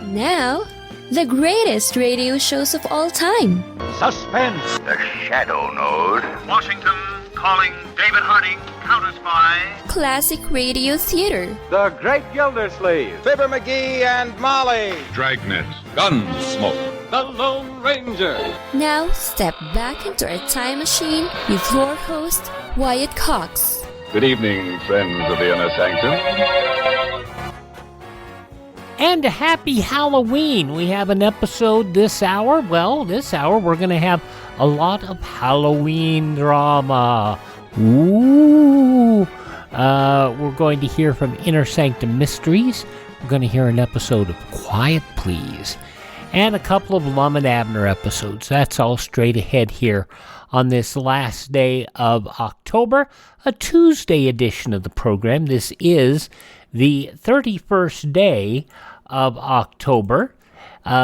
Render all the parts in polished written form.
Now, the greatest radio shows of all time. Suspense. The Shadow Node. Washington calling David Harding, counter-spy. Classic radio theater. The Great Gildersleeve. Fibber McGee and Molly. Dragnet. Gunsmoke. The Lone Ranger. Now, step back into a time machine with your host, Wyatt Cox. Good evening, friends of the Inner Sanctum. And a happy Halloween. We have an episode this hour. Well, this hour we're going to have a lot of Halloween drama. Ooh. We're going to hear from Inner Sanctum Mysteries. We're going to hear an episode of Quiet Please. And a couple of Lum and Abner episodes. That's all straight ahead here on this last day of October, a Tuesday edition of the program. This is the 31st day of October.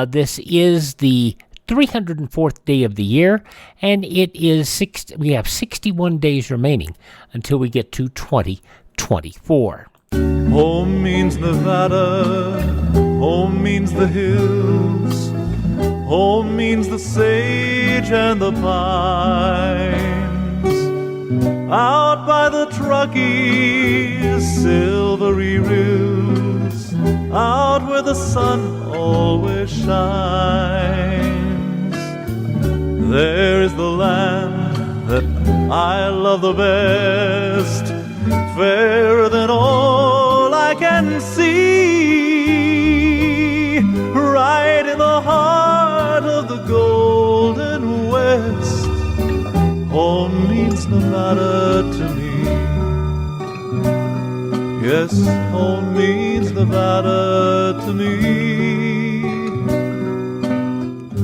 This is the 304th day of the year, and we have 61 days remaining until we get to 2024. Home means Nevada, home means the hills, home means the sage and the pines, out by the Truckee's silvery rills, out where the sun always shines. There is the land that I love the best, fairer than all I can see, right in the heart of the Golden West. Home means Nevada to me. Yes, home means Nevada to me.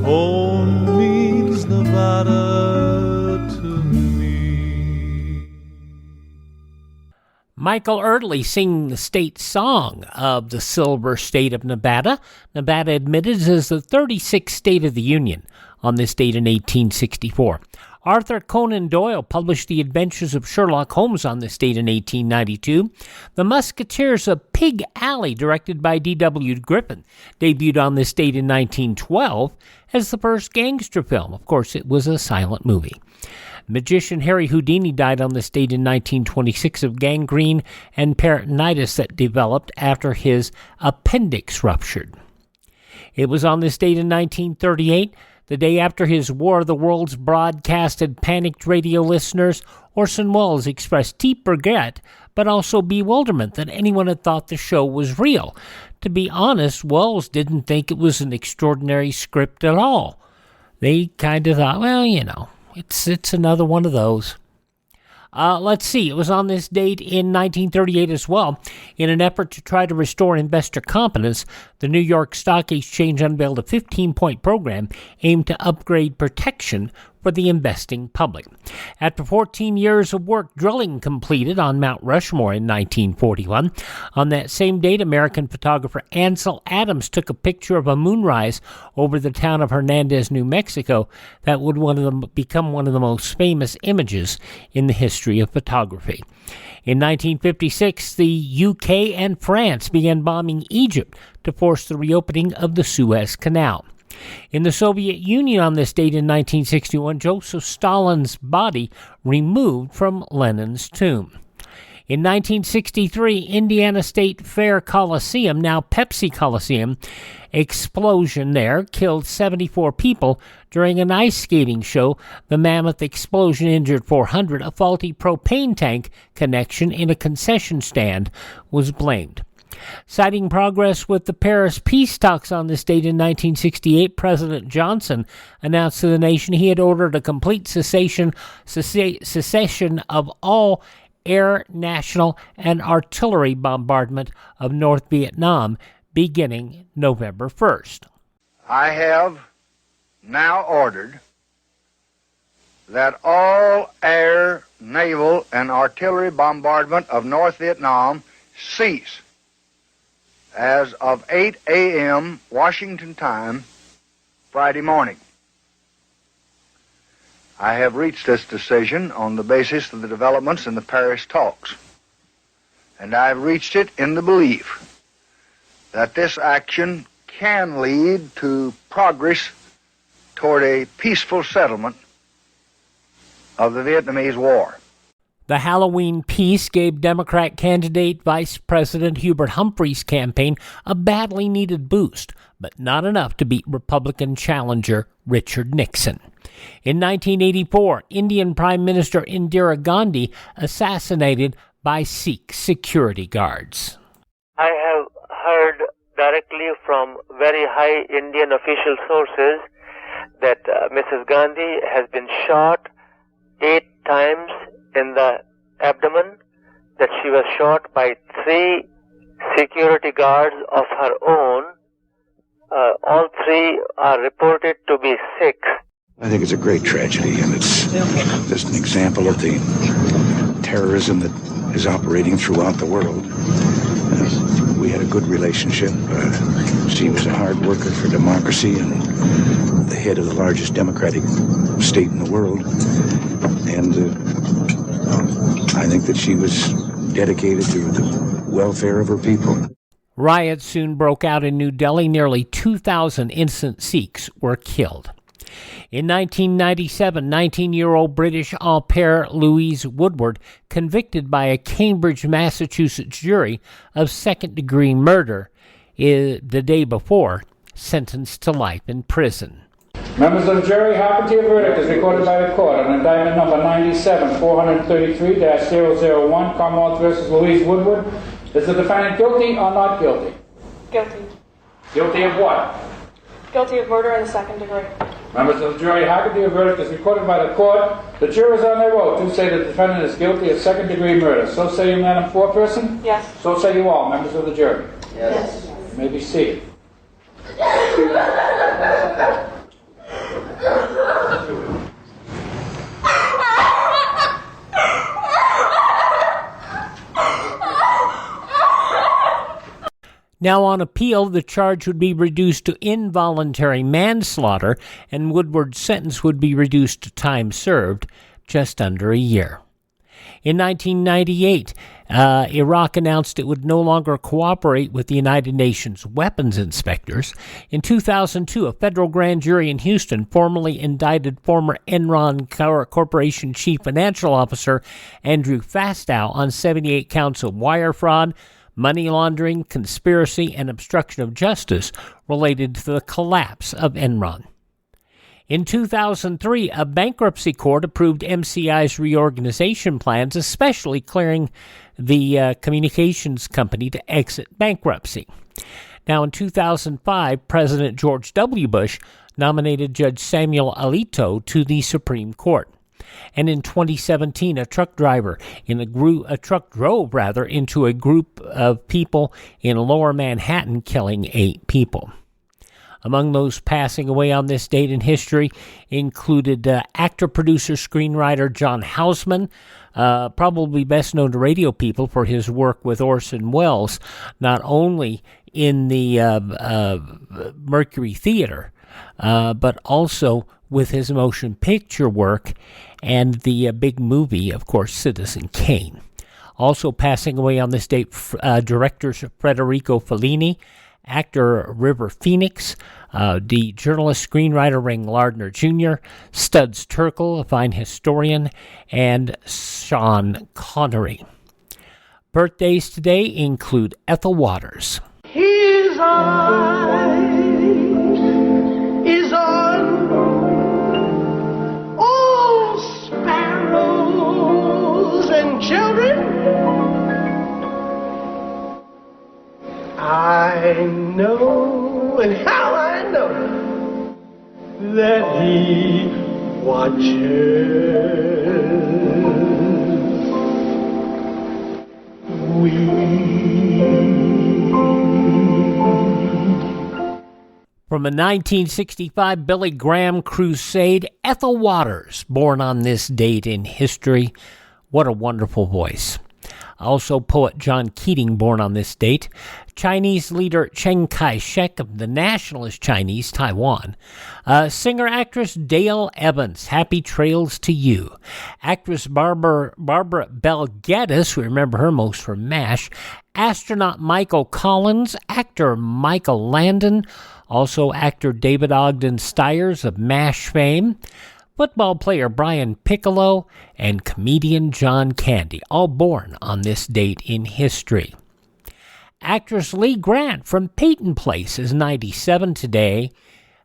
Home means Nevada to me. Michael Early singing the state song of the Silver State of Nevada. Nevada admitted as the 36th state of the Union on this date in 1864. Arthur Conan Doyle published The Adventures of Sherlock Holmes on this date in 1892. The Musketeers of Pig Alley, directed by D.W. Griffin, debuted on this date in 1912 as the first gangster film. Of course, it was a silent movie. Magician Harry Houdini died on this date in 1926 of gangrene and peritonitis that developed after his appendix ruptured. It was on this date in 1938, the day after his War of the Worlds broadcasted panicked radio listeners, Orson Welles expressed deep regret, but also bewilderment that anyone had thought the show was real. To be honest, Welles didn't think it was an extraordinary script at all. They kind of thought, well, you know, it's another one of those. Let's see, it was on this date in 1938 as well. In an effort to try to restore investor confidence, the New York Stock Exchange unveiled a 15-point program aimed to upgrade protection for the investing public. After 14 years of work, drilling completed on Mount Rushmore in 1941. On that same date, American photographer Ansel Adams took a picture of a moonrise over the town of Hernandez, New Mexico, that would become one of the most famous images in the history of photography. In 1956, the UK and France began bombing Egypt to force the reopening of the Suez Canal. In the Soviet Union on this date in 1961, Joseph Stalin's body removed from Lenin's tomb. In 1963, Indiana State Fair Coliseum, now Pepsi Coliseum, explosion there killed 74 people during an ice skating show. The mammoth explosion injured 400. A faulty propane tank connection in a concession stand was blamed. Citing progress with the Paris peace talks on this date in 1968, President Johnson announced to the nation he had ordered a complete cessation of all air, national, and artillery bombardment of North Vietnam beginning November 1st. I have now ordered that all air, naval, and artillery bombardment of North Vietnam cease as of 8 a.m. Washington time, Friday morning. I have reached this decision on the basis of the developments in the Paris talks, and I have reached it in the belief that this action can lead to progress toward a peaceful settlement of the Vietnamese War. The Halloween peace gave Democrat candidate Vice President Hubert Humphrey's campaign a badly needed boost, but not enough to beat Republican challenger Richard Nixon. In 1984, Indian Prime Minister Indira Gandhi assassinated by Sikh security guards. I have heard directly from very high Indian official sources that Mrs. Gandhi has been shot 8 times in the abdomen, that she was shot by 3 security guards of her own. All 3 are reported to be Sikhs. I think it's a great tragedy, and it's just an example of the terrorism that is operating throughout the world. We had a good relationship. She was a hard worker for democracy and the head of the largest democratic state in the world. And I think that she was dedicated to the welfare of her people. Riots soon broke out in New Delhi. Nearly 2,000 innocent Sikhs were killed. In 1997, 19-year-old British au pair Louise Woodward, convicted by a Cambridge, Massachusetts jury of second-degree murder, the day before, sentenced to life in prison. Members of the jury, hearken to your verdict as recorded by the court on indictment number 97-433-001, Commonwealth v. Louise Woodward. Is the defendant guilty or not guilty? Guilty. Guilty of what? Guilty of murder in the second degree. Members of the jury, hearken to your verdict as recorded by the court. The jurors on their oath do say the defendant is guilty of second-degree murder. So say you, Madam Foreperson? Yes. So say you all, members of the jury? Yes. You may be seated. Now, on appeal, the charge would be reduced to involuntary manslaughter, and Woodward's sentence would be reduced to time served, just under a year. In 1998, Iraq announced it would no longer cooperate with the United Nations weapons inspectors. In 2002, a federal grand jury in Houston formally indicted former Enron Corporation chief financial officer Andrew Fastow on 78 counts of wire fraud, money laundering, conspiracy, and obstruction of justice related to the collapse of Enron. In 2003, a bankruptcy court approved MCI's reorganization plans, especially clearing the communications company to exit bankruptcy. Now, in 2005, President George W. Bush nominated Judge Samuel Alito to the Supreme Court. And in 2017, a truck drove into a group of people in Lower Manhattan, killing 8 people. Among those passing away on this date in history included actor, producer, screenwriter John Houseman, probably best known to radio people for his work with Orson Welles, not only in the Mercury Theater, but also with his motion picture work and the big movie, of course, Citizen Kane. Also passing away on this date, directors Federico Fellini, actor River Phoenix, the journalist, screenwriter Ring Lardner Jr., Studs Terkel, a fine historian, and Sean Connery. Birthdays today include Ethel Waters. His eye is on all sparrows and children. I know, and how I know, that he watches. From a 1965 Billy Graham crusade, Ethel Waters, born on this date in history. What a wonderful voice. Also, poet John Keating, born on this date. Chinese leader Chiang Kai-shek of the nationalist Chinese Taiwan. Singer-actress Dale Evans, Happy Trails to You. Actress Barbara Bel Geddes, we remember her most from MASH. Astronaut Michael Collins. Actor Michael Landon. Also actor David Ogden Stiers of MASH fame. Football player Brian Piccolo, and comedian John Candy, all born on this date in history. Actress Lee Grant from Peyton Place is 97 today.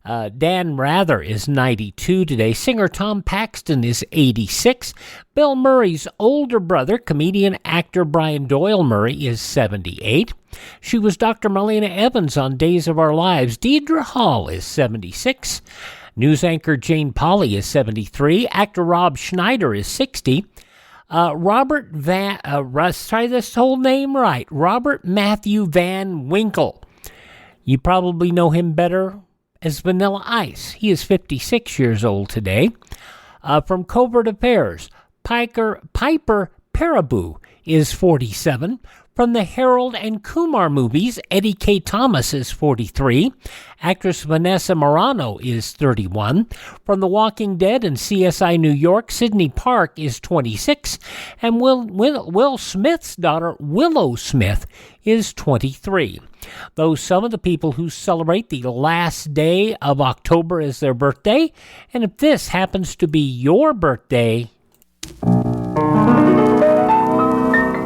Dan Rather is 92 today. Singer Tom Paxton is 86. Bill Murray's older brother, comedian actor Brian Doyle Murray, is 78. She was Dr. Marlena Evans on Days of Our Lives. Deidre Hall is 76. News anchor Jane Pauley is 73. Actor Rob Schneider is 60. Robert Matthew Van Winkle. You probably know him better as Vanilla Ice. He is 56 years old today. From Covert Affairs, Piper Perabo is 47. From the Harold and Kumar movies, Eddie K. Thomas is 43. Actress Vanessa Morano is 31. From The Walking Dead and CSI New York, Sidney Park is 26. And Will Smith's daughter, Willow Smith, is 23. Those some of the people who celebrate the last day of October as their birthday. And if this happens to be your birthday,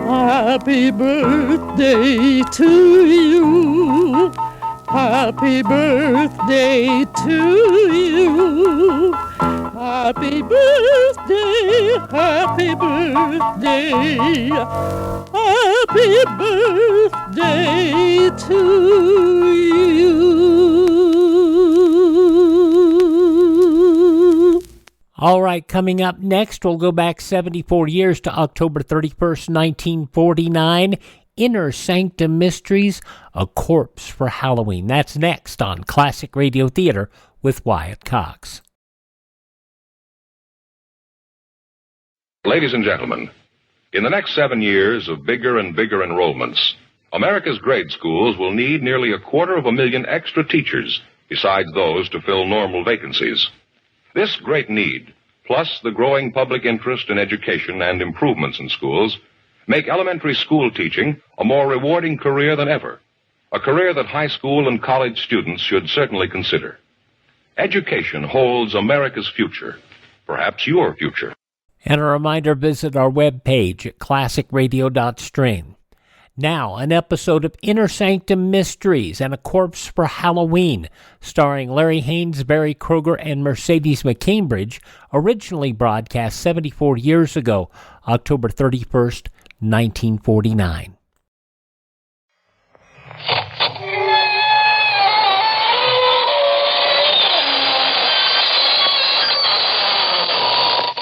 happy birthday to you. Happy birthday to you. Happy birthday, happy birthday. Happy birthday to you. All right, coming up next, we'll go back 74 years to October 31st, 1949. Inner Sanctum Mysteries, A Corpse for Halloween. That's next on Classic Radio Theater with Wyatt Cox. Ladies and gentlemen, in the next 7 years of bigger and bigger enrollments, America's grade schools will need nearly 250,000 extra teachers, besides those to fill normal vacancies. This great need, plus the growing public interest in education and improvements in schools, make elementary school teaching a more rewarding career than ever, a career that high school and college students should certainly consider. Education holds America's future, perhaps your future. And a reminder, visit our webpage at classicradio.stream. Now, an episode of Inner Sanctum Mysteries and A Corpse for Halloween, starring Larry Haines, Barry Kroger, and Mercedes McCambridge, originally broadcast 74 years ago, October 31st, 1949.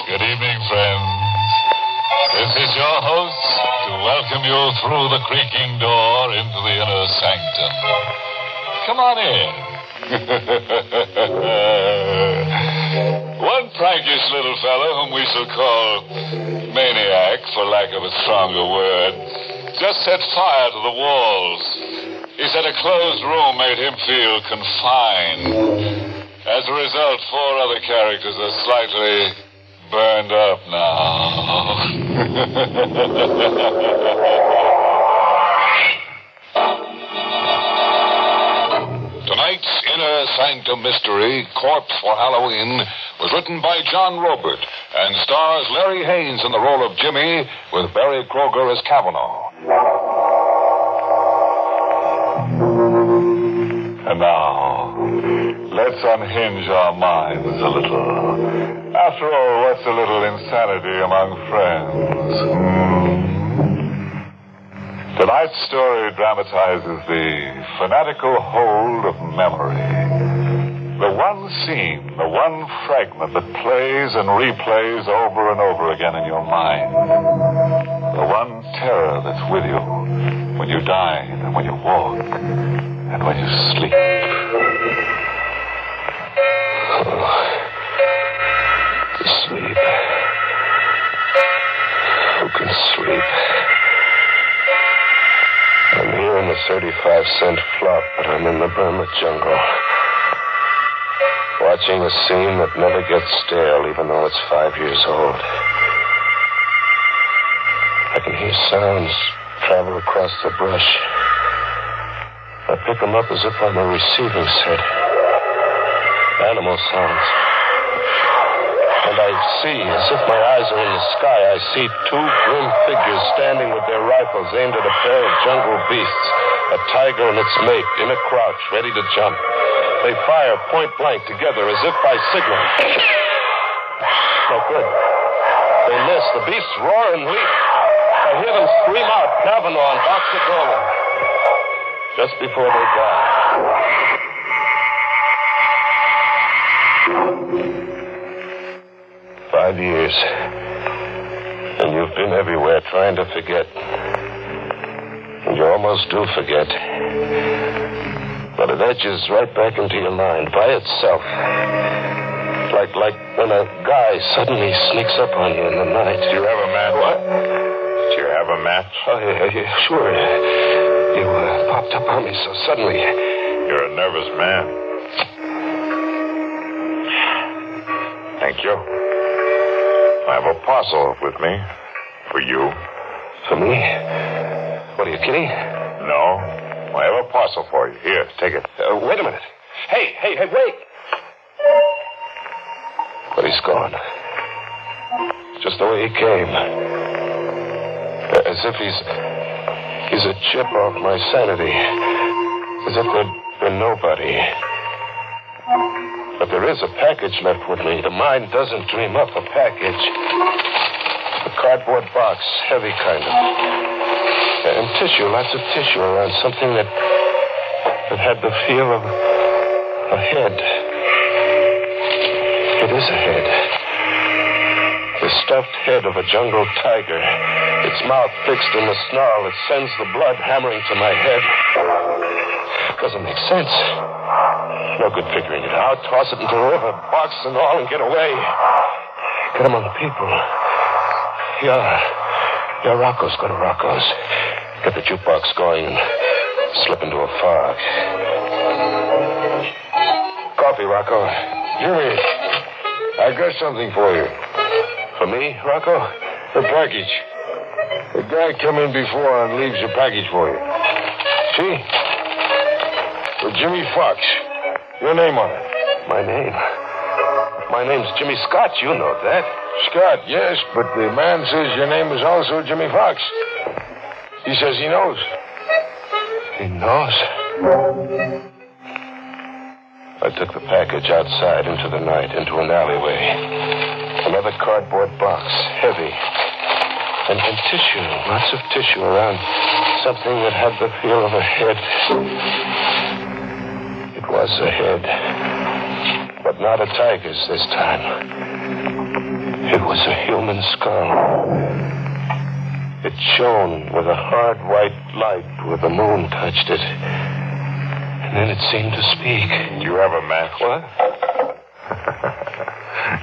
Good evening, friends. This is your host to welcome you through the creaking door into the inner sanctum. Come on in. One prankish little fellow, whom we shall call Maniac, for lack of a stronger word, just set fire to the walls. He said a closed room made him feel confined. As a result, 4 other characters are slightly burned up now. Tonight's Inner Sanctum Mystery, Corpse for Halloween, was written by John Robert and stars Larry Haines in the role of Jimmy with Barry Kroger as Cavanaugh. And now, let's unhinge our minds a little. After all, what's a little insanity among friends? Tonight's story dramatizes the fanatical hold of memory. The one scene, the one fragment that plays and replays over and over again in your mind. The one terror that's with you when you dine and when you walk and when you sleep. Sleep. Who can sleep? in the 35-cent flop, but I'm in the Burma jungle. Watching a scene that never gets stale, even though it's 5 years old. I can hear sounds travel across the brush. I pick them up as if I'm a receiving set. Animal sounds. And I see, as if my eyes are in the sky, I see two grim figures standing with their rifles aimed at a pair of jungle beasts, a tiger and its mate, in a crouch, ready to jump. They fire point blank together as if by signal. No good. They miss. The beasts roar and leap. I hear them scream out, Kavanaugh and Boxadola, just before they die. 5 years. And you've been everywhere trying to forget. And you almost do forget. But it edges right back into your mind by itself. Like when a guy suddenly sneaks up on you in the night. Do you have a match? What? Do you have a match? Oh, yeah, sure. You popped up on me so suddenly. You're a nervous man. Thank you. I have a parcel with me. For you. For me? What are you kidding? No. I have a parcel for you. Here, take it. Wait a minute. Hey, wait. But he's gone. Just the way he came. As if he's a chip off my sanity. As if there'd been nobody. But there is a package left with me. The mind doesn't dream up a package. A cardboard box, heavy kind of. And tissue, lots of tissue around something that had the feel of a head. It is a head. The stuffed head of a jungle tiger. Its mouth fixed in the snarl that sends the blood hammering to my head. Doesn't make sense. No good figuring it out. Toss it into the river, box and all, and get away. Get among people. Yeah, Rocco's. Go to Rocco's. Get the jukebox going and slip into a fog. Coffee, Rocco. Jimmy, I got something for you. For me, Rocco? A package. The guy come in before and leaves a package for you. See? For Jimmy Fox. Your name on it. My name? My name's Jimmy Scott. You know that. Scott, yes, but the man says your name is also Jimmy Fox. He says he knows. He knows? I took the package outside into the night, into an alleyway. Another cardboard box, heavy. And tissue, lots of tissue around something that had the feel of a head. It was a head. But not a tiger's this time. It was a human skull. It shone with a hard white light where the moon touched it. And then it seemed to speak. You have a match? What?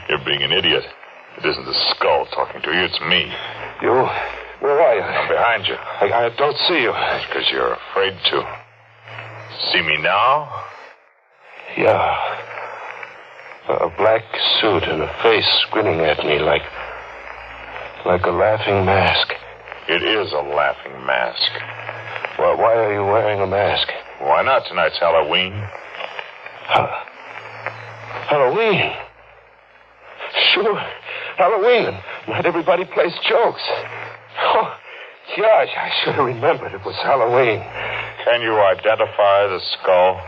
You're being an idiot. It isn't the skull talking to you, it's me. You? Where are you? I'm behind you. I don't see you. Because you're afraid to. See me now? Yeah. A black suit and a face grinning at me like a laughing mask. It is a laughing mask. Well, why are you wearing a mask? Why not? Tonight's Halloween. Halloween? Sure, Halloween. Not everybody plays jokes. Oh, yeah, I should have remembered it was Halloween. Can you identify the skull?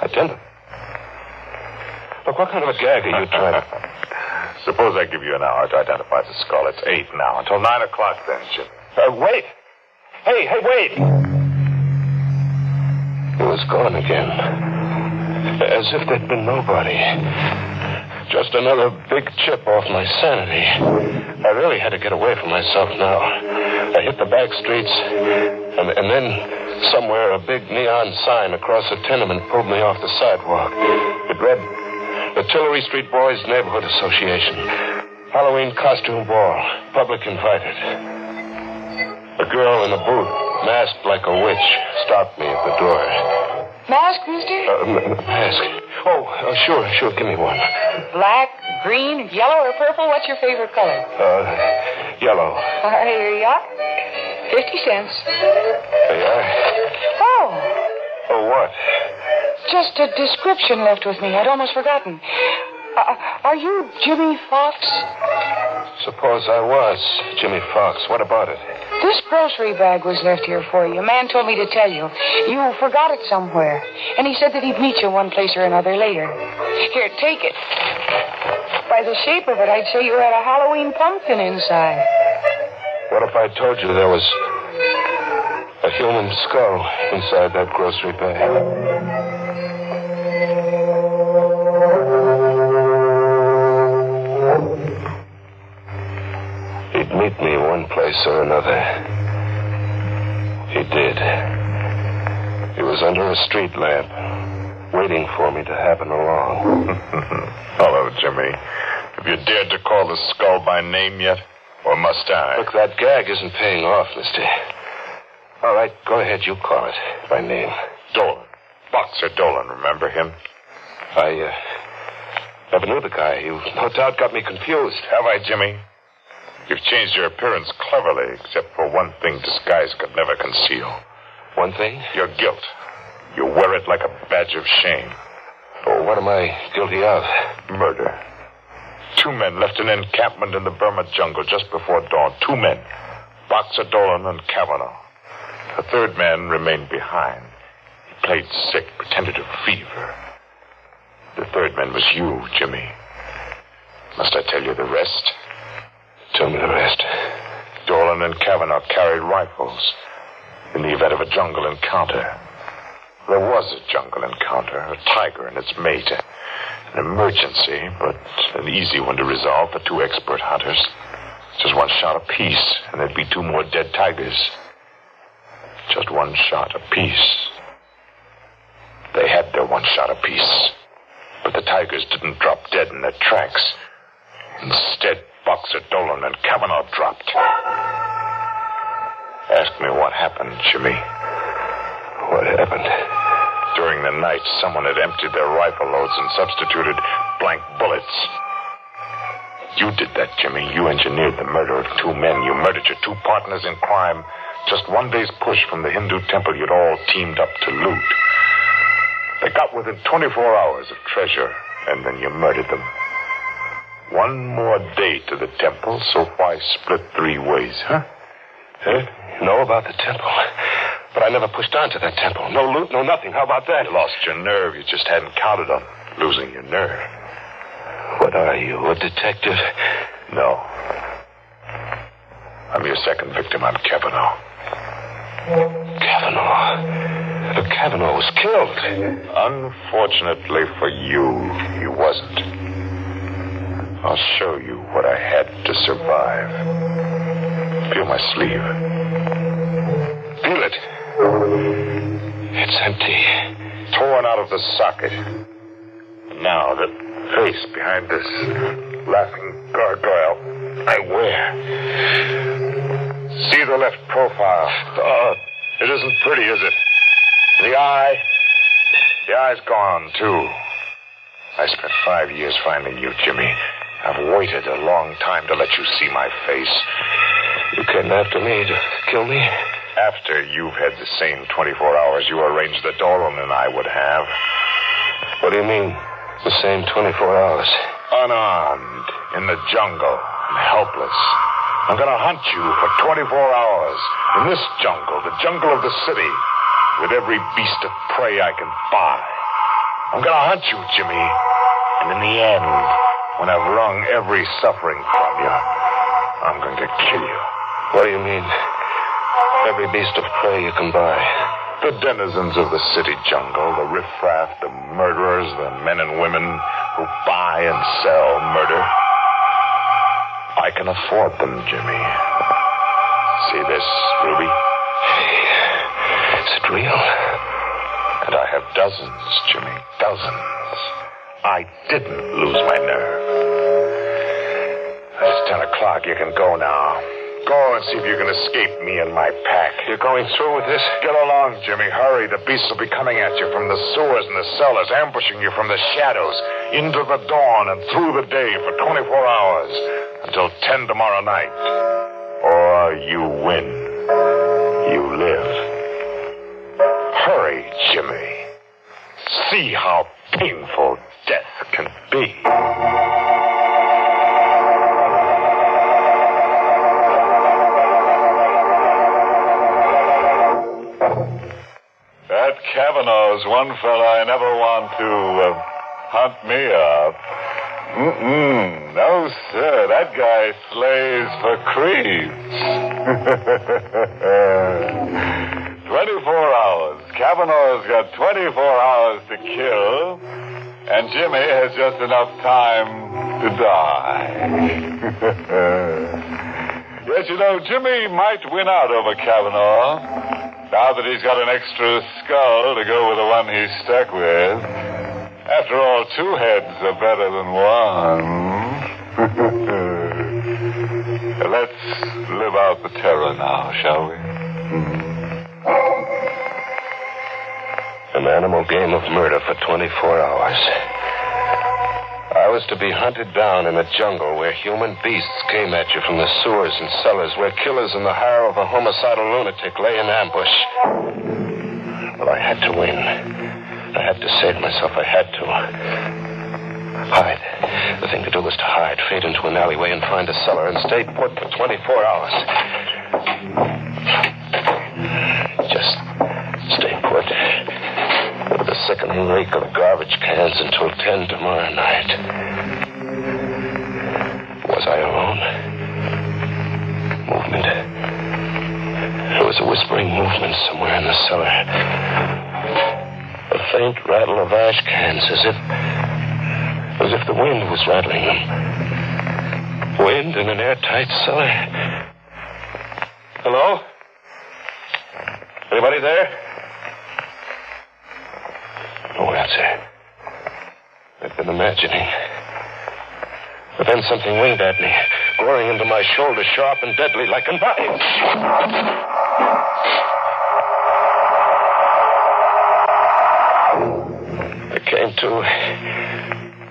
Identify? Look, what kind of a gag are you trying to... Suppose I give you an hour to identify the skull. It's 8 now. Until 9 o'clock then, Jim. Wait. Hey, wait. It was gone again. As if there'd been nobody. Just another big chip off my sanity. I really had to get away from myself now. I hit the back streets, and then somewhere a big neon sign across a tenement pulled me off the sidewalk. It read, the Tillery Street Boys Neighborhood Association. Halloween costume ball. Public invited. A girl in a booth masked like a witch, stopped me at the door. Mask, mister? Mask. Oh, sure. Give me one. Black, green, yellow, or purple? What's your favorite color? Yellow. Here you are. 50 cents. There you are. Oh, what? Just a description left with me. I'd almost forgotten. Are you Jimmy Fox? Suppose I was Jimmy Fox. What about it? This grocery bag was left here for you. A man told me to tell you. You forgot it somewhere. And he said that he'd meet you one place or another later. Here, take it. By the shape of it, I'd say you had a Halloween pumpkin inside. What if I told you there was a human skull inside that grocery bag? He'd meet me one place or another. He did. He was under a street lamp, waiting for me to happen along. Hello, Jimmy. Have you dared to call the skull by name yet? Or must I? Look, that gag isn't paying off, mister. All right, go ahead. You call it by name. Dolan. Boxer Dolan, remember him? I never knew the guy. You no doubt got me confused. Have I, Jimmy? You've changed your appearance cleverly, except for one thing disguise could never conceal. One thing? Your guilt. You wear it like a badge of shame. Oh, what am I guilty of? Murder. 2 men left an encampment in the Burma jungle just before dawn. 2 men. Boxer Dolan and Kavanaugh. The 3rd man remained behind. He played sick, pretended to have fever. The 3rd man was you, Jimmy. Must I tell you the rest? Tell me the rest. Dolan and Kavanaugh carried rifles in the event of a jungle encounter. There was a jungle encounter, a tiger and its mate. An emergency, but an easy one to resolve for 2 expert hunters. Just 1 shot apiece, and there'd be 2 more dead tigers. Just 1 shot apiece. They had their 1 shot apiece. But the tigers didn't drop dead in their tracks. Instead, Boxer Dolan and Kavanaugh dropped. Ask me what happened, Jimmy. What happened? During the night, someone had emptied their rifle loads and substituted blank bullets. You did that, Jimmy. You engineered the murder of 2 men. You murdered your 2 partners in crime. Just 1 day's push from the Hindu temple you'd all teamed up to loot. They got within 24 hours of treasure, and then you murdered them. 1 more day to the temple, so why split 3 ways, huh? Know about the temple. But I never pushed on to that temple. No loot, no nothing. How about that? You lost your nerve. You just hadn't counted on losing your nerve. What are you, a detective? No. I'm your 2nd victim. I'm Kavanaugh. Kavanaugh? But Kavanaugh was killed. Unfortunately for you, he wasn't. I'll show you what I had to survive. Feel my sleeve. Feel it. It's empty. Torn out of the socket. And now the face behind this laughing gargoyle I wear. See the left profile. It isn't pretty, is it? The eye's gone, too. I spent 5 years finding you, Jimmy. I've waited a long time to let you see my face. You came after me to kill me? After you've had the same 24 hours you arranged that Dolan and I would have. What do you mean, the same 24 hours? Unarmed, in the jungle, and helpless. I'm gonna hunt you for 24 hours. In this jungle, the jungle of the city, with every beast of prey I can buy. I'm gonna hunt you, Jimmy. And in the end, when I've wrung every suffering from you, I'm going to kill you. What do you mean? Every beast of prey you can buy. The denizens of the city jungle, the riffraff, the murderers, the men and women who buy and sell murder. I can afford them, Jimmy. See this, Ruby? Is it real? And I have dozens, Jimmy, dozens. I didn't lose my nerve. It's 10 o'clock. You can go now. Go and see if you can escape me and my pack. You're going through with this? Get along, Jimmy. Hurry. The beasts will be coming at you from the sewers and the cellars, ambushing you from the shadows, into the dawn and through the day for 24 hours, until 10 tomorrow night. Or you win. You live. Hurry, Jimmy. See how painful death can be. That Kavanaugh's one fella I never want to hunt me up. No, sir. That guy slays for creeps. 24 hours. Kavanaugh's got 24 hours to kill, and Jimmy has just enough time to die. Yes, you know, Jimmy might win out over Kavanaugh, now that he's got an extra skull to go with the one he's stuck with. After all, 2 heads are better than one. Let's live out the terror now, shall we? An animal game of murder for 24 hours. I was to be hunted down in a jungle where human beasts came at you from the sewers and cellars, where killers in the hire of a homicidal lunatic lay in ambush. Well, I had to win. I had to save myself. I had to. Hide. The thing to do was to hide, fade into an alleyway and find a cellar and stay put for 24 hours. Just stay put. With the sickening reek of garbage cans until 10 tomorrow night. Was I alone? Movement. There was a whispering movement somewhere in the cellar. A faint rattle of ash cans, as if the wind was rattling them. Wind in an airtight cellar. Hello? Anybody there? No answer. I've been imagining. But then something winged at me, goring into my shoulder, sharp and deadly like a knife. I came to,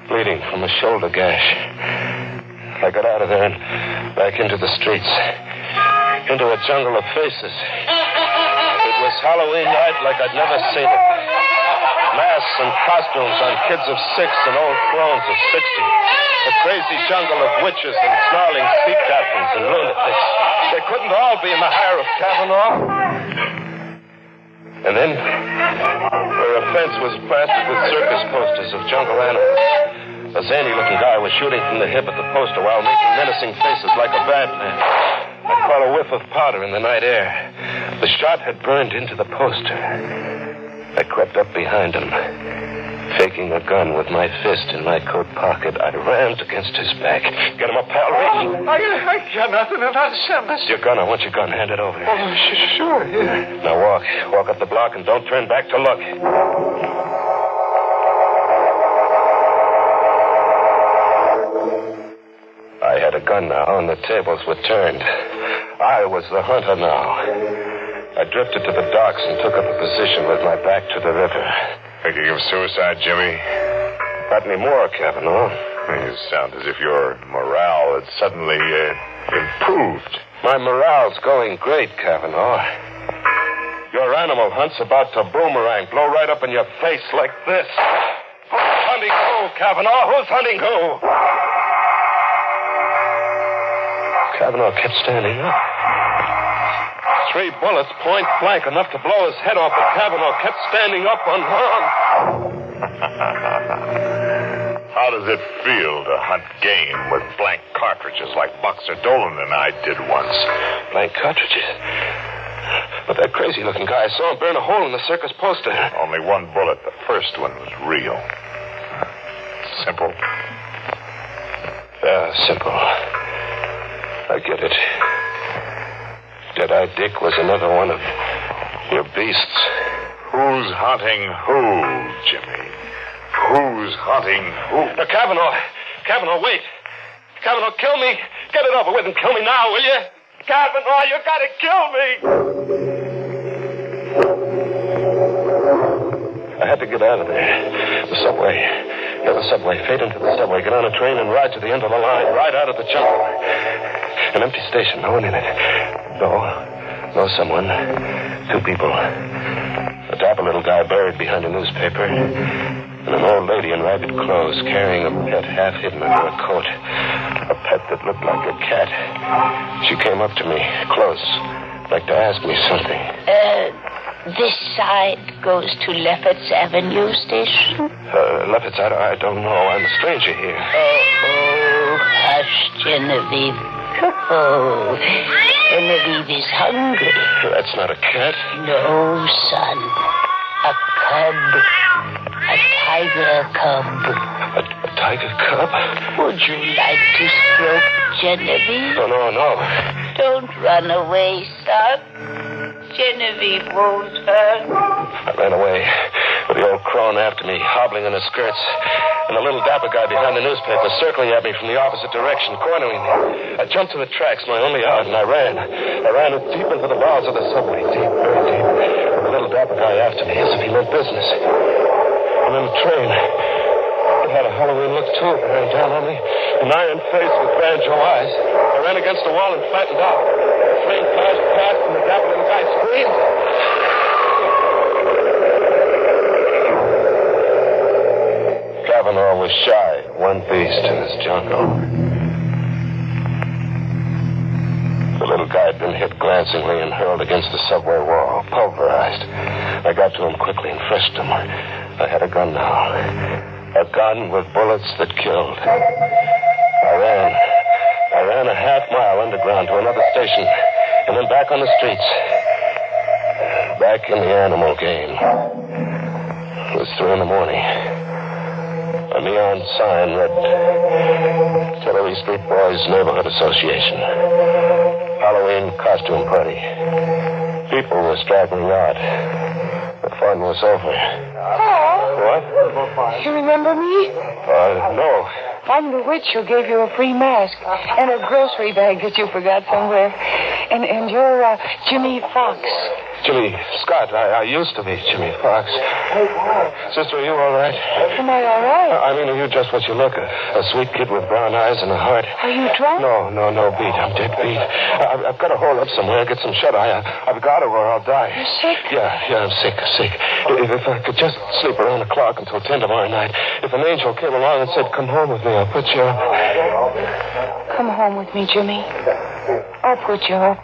bleeding from a shoulder gash. I got out of there and back into the streets, into a jungle of faces. It was Halloween night like I'd never seen it. Masks and costumes on kids of 6 and old crones of 60. A crazy jungle of witches and snarling sea captains and lunatics. They couldn't all be in the hire of Kavanaugh. And then, where a fence was plastered with circus posters of jungle animals, a zany-looking guy was shooting from the hip at the poster while making menacing faces like a bad man. I caught a whiff of powder in the night air. The shot had burned into the poster. I crept up behind him, faking a gun with my fist in my coat pocket. I rammed against his back. Get him up, pal, reach. I got nothing to understand. Your gun, I want your gun. Hand it over. Oh, sure, yeah. Now walk up the block and don't turn back to look. I had a gun now, and the tables were turned. I was the hunter now. I drifted to the docks and took up a position with my back to the river. Thinking of suicide, Jimmy? Not anymore, Kavanaugh. You sound as if your morale had suddenly improved. My morale's going great, Kavanaugh. Your animal hunt's about to boomerang, blow right up in your face like this. Who's hunting who, Kavanaugh? Who's hunting who? Kavanaugh kept standing up. 3 bullets, point blank, enough to blow his head off, but Kavanaugh kept standing up unharmed. How does it feel to hunt game with blank cartridges like Boxer Dolan and I did once? Blank cartridges? But that crazy-looking guy, I saw him burn a hole in the circus poster. Only 1 bullet. The first one was real. Simple. Yeah, simple. I get it. Dead-Eye Dick was another one of your beasts. Who's hunting who, Jimmy? Who's hunting who? Kavanaugh, wait. Kavanaugh, kill me. Get it over with and kill me now, will you? Kavanaugh, you gotta kill me! I had to get out of there. The subway. Yeah, the subway. Fade into the subway. Get on a train and ride to the end of the line. Ride out of the jungle. An empty station. No one in it. No someone. Two people. A dapper little guy buried behind a newspaper. And an old lady in ragged clothes carrying a pet half hidden under a coat. A pet that looked like a cat. She came up to me, close, like to ask me something. This side goes to Lefferts Avenue Station? Lefferts, I don't know. I'm a stranger here. Oh, hush, Genevieve. Oh, Genevieve is hungry. That's not a cat. No, son. A cub. A tiger cub. A tiger cub? Would you like to stroke Genevieve? No. Don't run away, son. Genevieve won't hurt. I ran away with the old crone after me, hobbling in her skirts, and the little dapper guy behind the newspaper circling at me from the opposite direction, cornering me. I jumped to the tracks, my only out, and I ran. I ran deep into the bowels of the subway, deep, very deep, with the little dapper guy after me, as if he meant business. And then the train. It had a Halloween look, too, bearing down on me. An iron face with banjo eyes. I ran against the wall and flattened out. The train flashed past, and the dapper little guy screamed. Kavanaugh was shy, one beast in his jungle. The little guy had been hit glancingly and hurled against the subway wall, pulverized. I got to him quickly and freshed him. I had a gun now. A gun with bullets that killed. I ran a half mile underground to another station, and then back on the streets. Back in the animal game. It was 3 a.m. A neon sign read Tillery Street Boys Neighborhood Association. Halloween costume party. People were straggling out. The fun was over. What? You remember me? No. I'm the witch who gave you a free mask and a grocery bag that you forgot somewhere. And you're Jimmy Fox. Jimmy Scott. I used to be Jimmy Fox. Sister, are you all right? Am I all right? I mean, are you just what you look? A sweet kid with brown eyes and a heart. Are you drunk? No beat. I'm dead beat. I've got to hole up somewhere, get some shut-eye. I've got to or I'll die. You're sick? Yeah, I'm sick. If I could just sleep around the clock until 10 tomorrow night. If an angel came along and said, come home with me, I'll put you up. Come home with me, Jimmy. I'll put you up.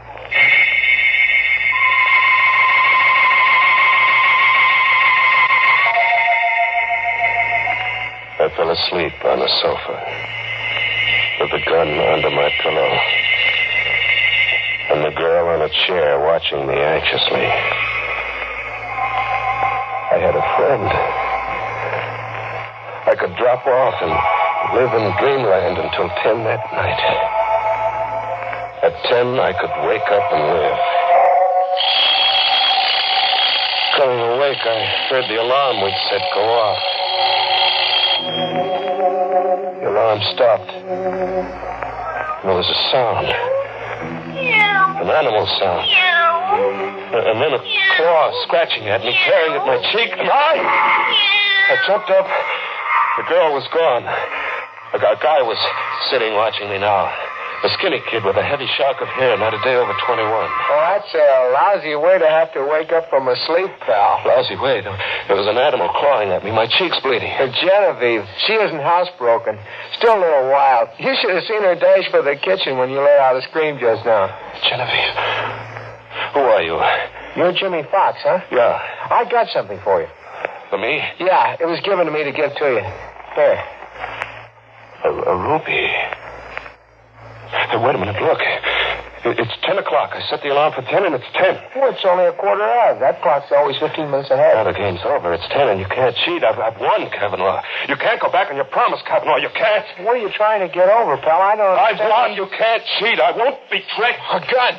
I fell asleep on the sofa with the gun under my pillow and the girl on a chair watching me anxiously. I had a friend. I could drop off and live in dreamland until 10 that night. At 10, I could wake up and live. Coming awake, I heard the alarm we'd set go off. The alarm stopped. There was a sound. An animal sound. And then a claw scratching at me, tearing at my cheek. And I jumped up. The girl was gone. A guy was sitting watching me now. A skinny kid with a heavy shock of hair, not a day over 21. Well, that's a lousy way to have to wake up from a sleep, pal. Lousy way. There was an animal clawing at me. My cheek's bleeding. Genevieve, she isn't housebroken. Still a little wild. You should have seen her dash for the kitchen when you let out a scream just now. Genevieve. Who are you? You're Jimmy Fox, huh? Yeah. I got something for you. For me? Yeah, it was given to me to give to you. Here. A ruby. Hey, wait a minute, look. It's 10 o'clock. I set the alarm for 10 and it's 10. Well, it's only a quarter hour. That clock's always 15 minutes ahead. Now the game's over. It's 10 and you can't cheat. I've won, Kavanaugh. You can't go back on your promise, Kavanaugh. You can't. What are you trying to get over, pal? I don't understand. I've won. You can't cheat. I won't betray. A gun.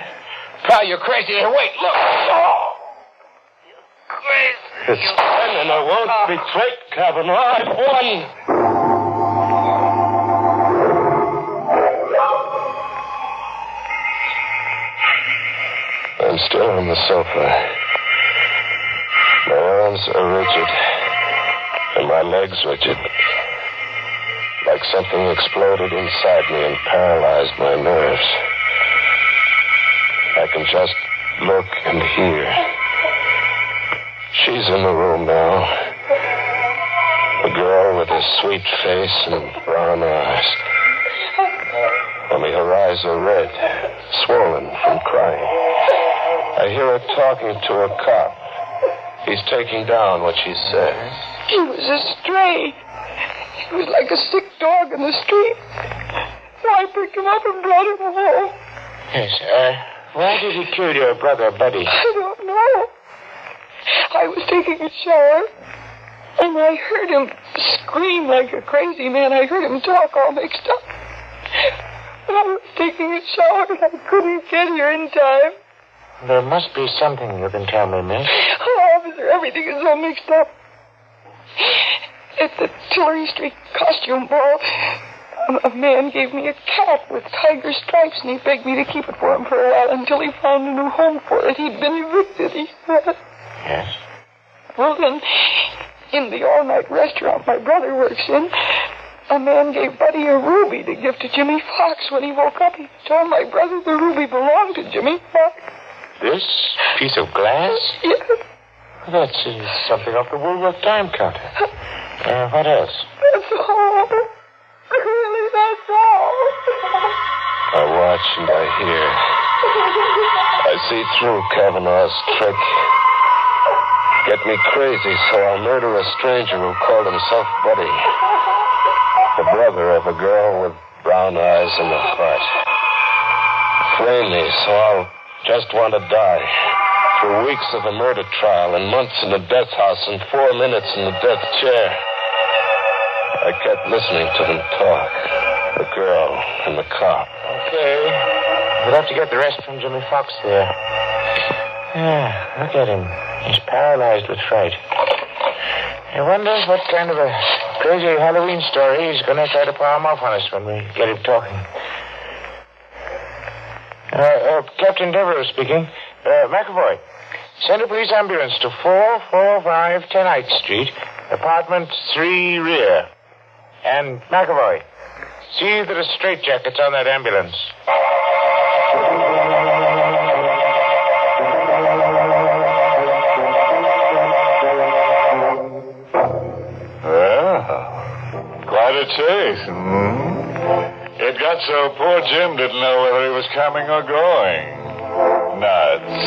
Pal, you're crazy. Here, wait, look. Oh. Crazy. It's 10 and I won't betray, Kavanaugh. I've won. still on the sofa. My arms are rigid, and my legs rigid. Like something exploded inside me and paralyzed my nerves. I can just look and hear. She's in the room now. A girl with a sweet face and brown eyes. Only her eyes are red, swollen from crying. I hear her talking to a cop. He's taking down what she said. He was a stray. He was like a sick dog in the street. So I picked him up and brought him home. Yes, why did he kill your brother, Buddy? I don't know. I was taking a shower, and I heard him scream like a crazy man. I heard him talk all mixed up. But I was taking a shower, and I couldn't get here in time. There must be something you can tell me, miss. Oh, officer, everything is all mixed up. At the Tillery Street costume ball, a man gave me a cat with tiger stripes, and he begged me to keep it for him for a while until he found a new home for it. He'd been evicted, he said. Yes? Well, then, in the all-night restaurant my brother works in, a man gave Buddy a ruby to give to Jimmy Fox. When he woke up, he told my brother the ruby belonged to Jimmy Fox. This piece of glass? Yes. That's something off the Woolworth Time counter. What else? That's all. Really, that's all. I watch and I hear. I see through Kavanaugh's trick. Get me crazy, so I'll murder a stranger who called himself Buddy. The brother of a girl with brown eyes and a heart. Frame me, so I'll just want to die. Through weeks of a murder trial and months in the death house and 4 minutes in the death chair. I kept listening to them talk. The girl and the cop. Okay. We'll have to get the rest from Jimmy Fox there. Yeah, look at him. He's paralyzed with fright. I wonder what kind of a crazy Halloween story he's going to try to palm off on us when we get him talking. Captain Devereux speaking. McAvoy, send a police ambulance to 445 10th Street, apartment 3 rear. And McAvoy, see that a straitjacket's on that ambulance. Well, quite a chase. It got so poor Jim didn't know whether he was coming or going. Nuts.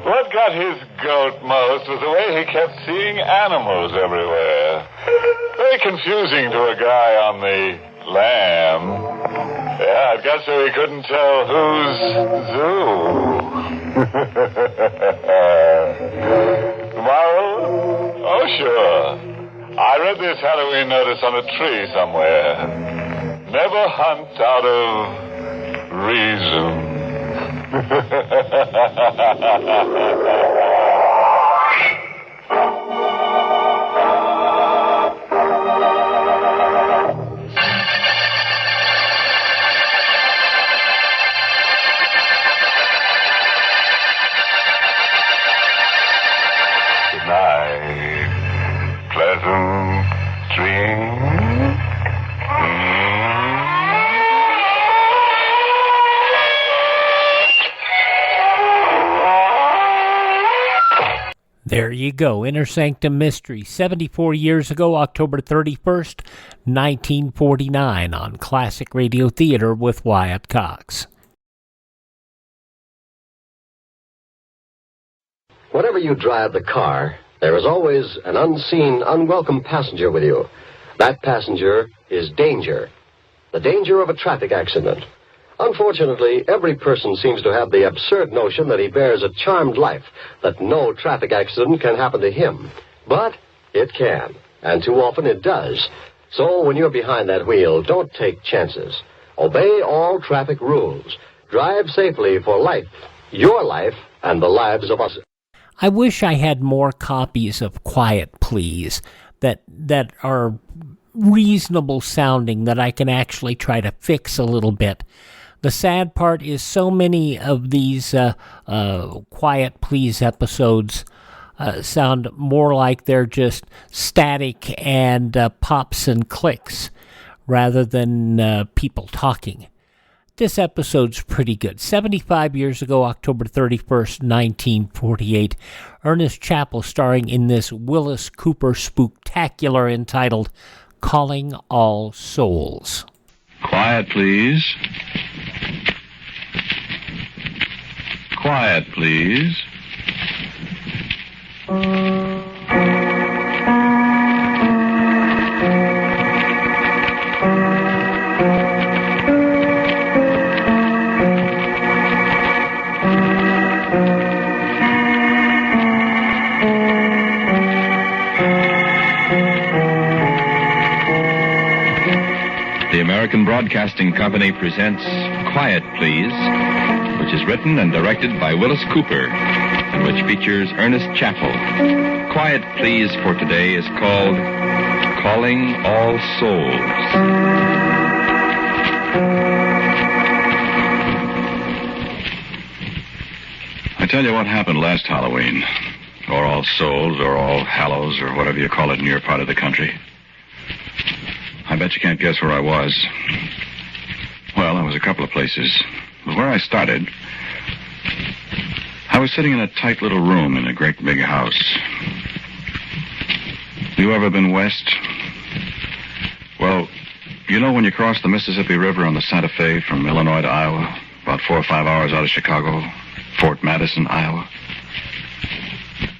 What got his goat most was the way he kept seeing animals everywhere. Very confusing to a guy on the lam. Yeah, it got so he couldn't tell who's zoo. Tomorrow? Oh, sure. I read this Halloween notice on a tree somewhere. Never hunt out of reason. Good night. Pleasant dreams. There you go, Inner Sanctum Mysteries, 74 years ago, October 31st, 1949, on Classic Radio Theater with Wyatt Cox. Whenever you drive the car, there is always an unseen, unwelcome passenger with you. That passenger is danger. The danger of a traffic accident. Unfortunately, every person seems to have the absurd notion that he bears a charmed life, that no traffic accident can happen to him. But it can, and too often it does. So when you're behind that wheel, don't take chances. Obey all traffic rules. Drive safely for life, your life, and the lives of us. I wish I had more copies of Quiet Please that are reasonable sounding, that I can actually try to fix a little bit. The sad part is so many of these Quiet Please episodes sound more like they're just static and pops and clicks rather than people talking. This episode's pretty good. 75 years ago, October 31st, 1948, Ernest Chappell starring in this Wyllis Cooper spooktacular entitled Calling All Souls. Quiet, please. Quiet, please. The American Broadcasting Company presents Quiet, Please, which is written and directed by Wyllis Cooper, and which features Ernest Chappell. Quiet, Please for today is called Calling All Souls. I tell you what happened last Halloween, or All Souls, or All Hallows, or whatever you call it in your part of the country. I bet you can't guess where I was. Well, I was a couple of places. But where I started, I was sitting in a tight little room in a great big house. You ever been west? Well, you know when you cross the Mississippi River on the Santa Fe from Illinois to Iowa, about 4 or 5 hours out of Chicago, Fort Madison, Iowa?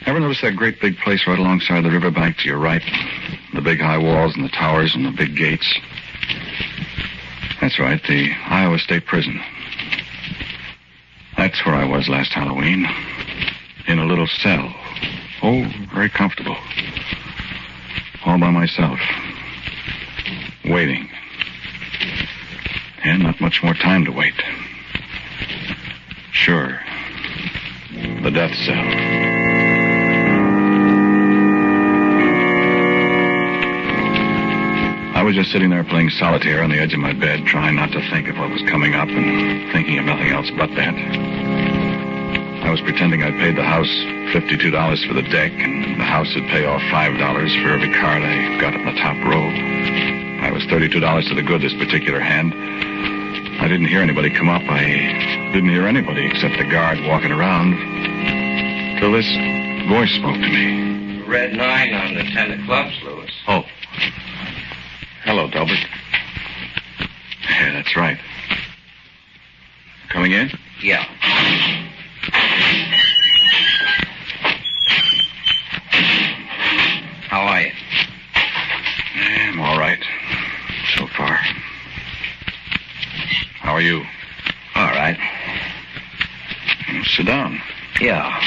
Ever notice that great big place right alongside the riverbank to your right? The big high walls and the towers and the big gates. That's right, the Iowa State Prison. That's where I was last Halloween. In a little cell. Oh, very comfortable. All by myself. Waiting. And not much more time to wait. Sure. The death cell. I was just sitting there playing solitaire on the edge of my bed, trying not to think of what was coming up and thinking of nothing else but that. I was pretending I'd paid the house $52 for the deck, and the house would pay off $5 for every card I got in the top row. I was $32 to the good this particular hand. I didn't hear anybody come up. I didn't hear anybody except the guard walking around, till this voice spoke to me. Red 9 on the 10 of clubs, Louis. Oh. Hello, Delbert. Yeah, that's right. Coming in? Yeah. How are you? I'm all right. So far. How are you? All right. Sit down. Yeah.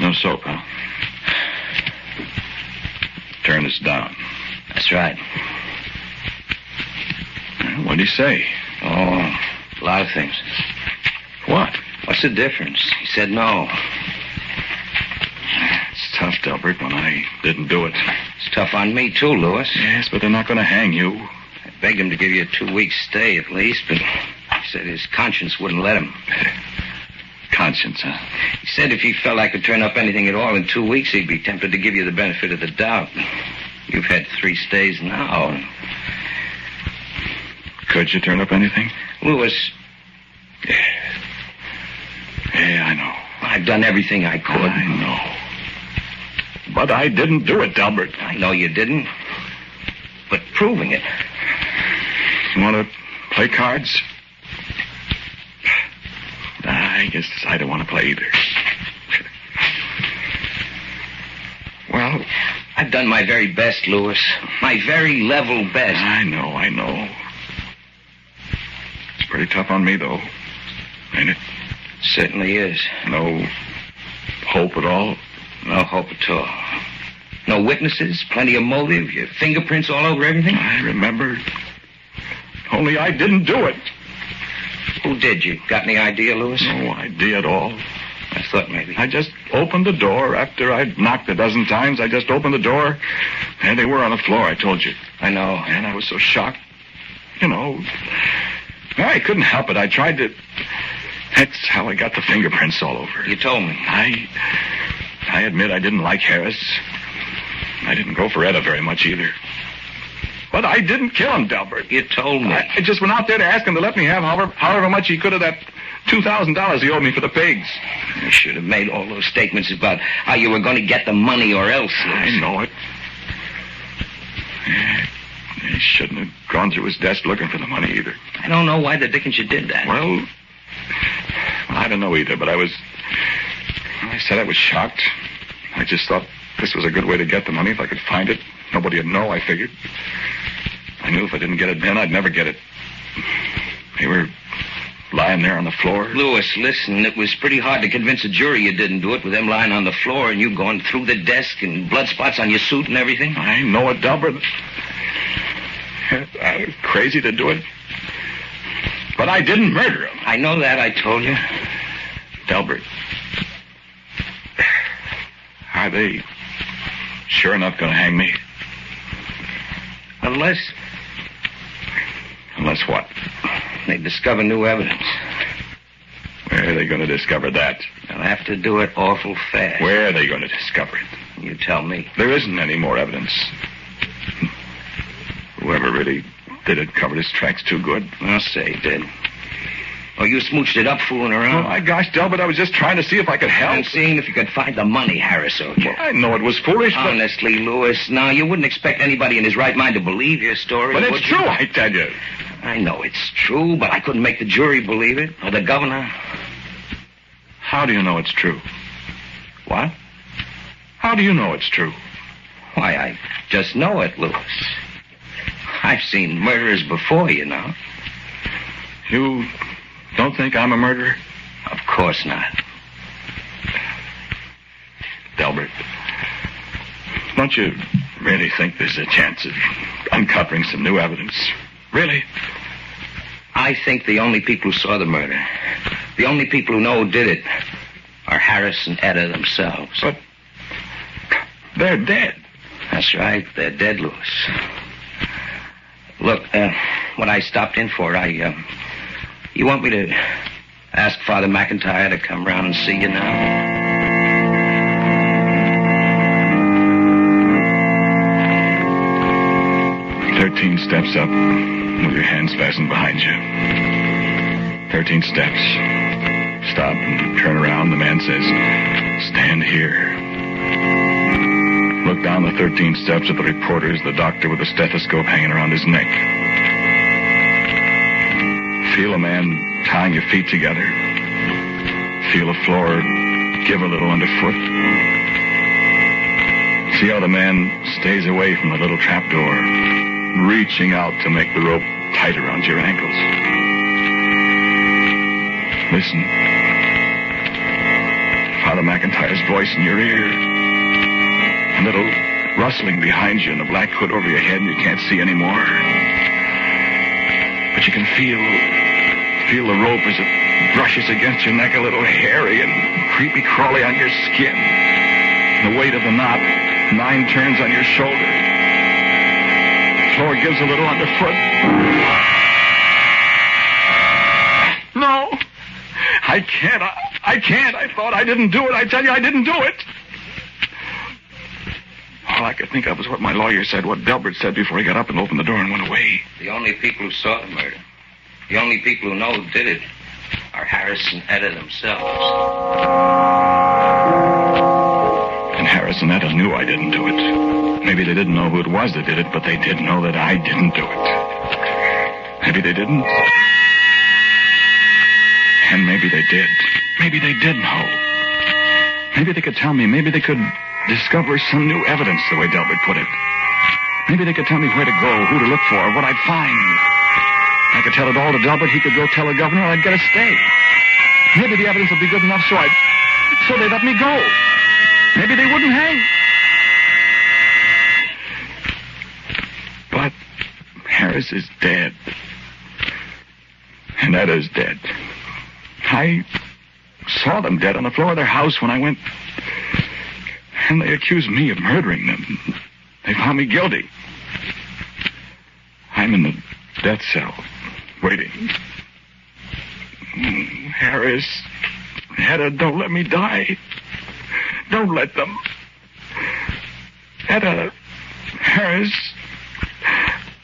No soap, huh? Turn this down. That's right. What'd he say? Oh, a lot of things. What? What's the difference? He said no. It's tough, Delbert, when I didn't do it. It's tough on me, too, Louis. Yes, but they're not going to hang you. I begged him to give you a 2-week stay at least, but he said his conscience wouldn't let him. Conscience, huh? He said if he felt I could turn up anything at all in 2 weeks, he'd be tempted to give you the benefit of the doubt. You've had 3 stays now. Could you turn up anything? Louis. Yeah, I know. I've done everything I could. I know. But I didn't do it, Delbert. I know you didn't. But proving it. You want to play cards? I guess I don't want to play either. Well, I've done my very best, Louis. My very level best. I know. It's pretty tough on me, though. Ain't it? Certainly is. No hope at all? No hope at all. No witnesses, plenty of motive, your fingerprints all over everything? I remember. Only I didn't do it. Who did you? Got any idea, Louis? No idea at all. I thought maybe. I just opened the door after I'd knocked a dozen times. I just opened the door, and they were on the floor, I told you. I know. And I was so shocked. You know, I couldn't help it. I tried to... That's how I got the fingerprints all over. You told me. I admit I didn't like Harris. I didn't go for Etta very much either. But I didn't kill him, Delbert. You told me. I just went out there to ask him to let me have however much he could of that $2,000 he owed me for the pigs. You should have made all those statements about how you were going to get the money or else. I know it. He shouldn't have gone through his desk looking for the money either. I don't know why the dickens you did that. Well, I don't know either, but I said I was shocked. I just thought this was a good way to get the money if I could find it. Nobody would know, I figured. I knew if I didn't get it then, I'd never get it. They were lying there on the floor. Lewis, listen, it was pretty hard to convince a jury you didn't do it with them lying on the floor and you going through the desk and blood spots on your suit and everything. I know it, Delbert. I was crazy to do it. But I didn't murder him. I know that, I told you. Delbert, are they sure enough going to hang me? Unless what? They discover new evidence. Where are they going to discover that? They'll have to do it awful fast. Where are they going to discover it? You tell me. There isn't any more evidence. Whoever really did it covered his tracks too good. I'll say he did. Oh, you smooched it up fooling around? Oh, my gosh, Delbert, I was just trying to see if I could help. And seeing if you could find the money, Harris, okay? Well, I know it was foolish, but... Honestly, Lewis, now, you wouldn't expect anybody in his right mind to believe your story. But it's true, I tell you. I know it's true, but I couldn't make the jury believe it, or the governor. How do you know it's true? What? How do you know it's true? Why, I just know it, Lewis. I've seen murderers before, you know. You don't think I'm a murderer? Of course not. Delbert, don't you really think there's a chance of uncovering some new evidence? Really? I think the only people who saw the murder, the only people who know who did it, are Harris and Etta themselves. But they're dead. That's right, they're dead, Lewis. Look, what I stopped in for, you want me to ask Father McIntyre to come round and see you now? 13 steps up with your hands fastened behind you. 13 steps. Stop and turn around. The man says, stand here. Look down the 13 steps at the reporters, the doctor with a stethoscope hanging around his neck. Feel a man tying your feet together. Feel the floor give a little underfoot. See how the man stays away from the little trapdoor, reaching out to make the rope tight around your ankles. Listen. Father McIntyre's voice in your ear. A little rustling behind you and the black hood over your head, and you can't see anymore. But you can feel the rope as it brushes against your neck, a little hairy and creepy crawly on your skin. The weight of the knot, 9 turns on your shoulder. The floor gives a little underfoot. No, I can't. I can't. I thought I didn't do it. I tell you, I didn't do it. All I could think of was what my lawyer said, what Delbert said before he got up and opened the door and went away. The only people who saw the murder, the only people who know who did it, are Harris and Etta themselves. And Harris and Etta knew I didn't do it. Maybe they didn't know who it was that did it, but they did know that I didn't do it. Maybe they didn't. And maybe they did. Maybe they did know. Maybe they could tell me. Maybe they could discover some new evidence, the way Delbert put it. Maybe they could tell me where to go, who to look for, what I'd find. I could tell it all to Delbert. He could go tell the governor, I'd get a stay. Maybe the evidence would be good enough so they'd let me go. Maybe they wouldn't hang. But Harris is dead. And Etta's dead. I saw them dead on the floor of their house when I went. And they accused me of murdering them. They found me guilty. I'm in the death cell, waiting. Harris, Hedda, don't let me die. Don't let them. Hedda, Harris,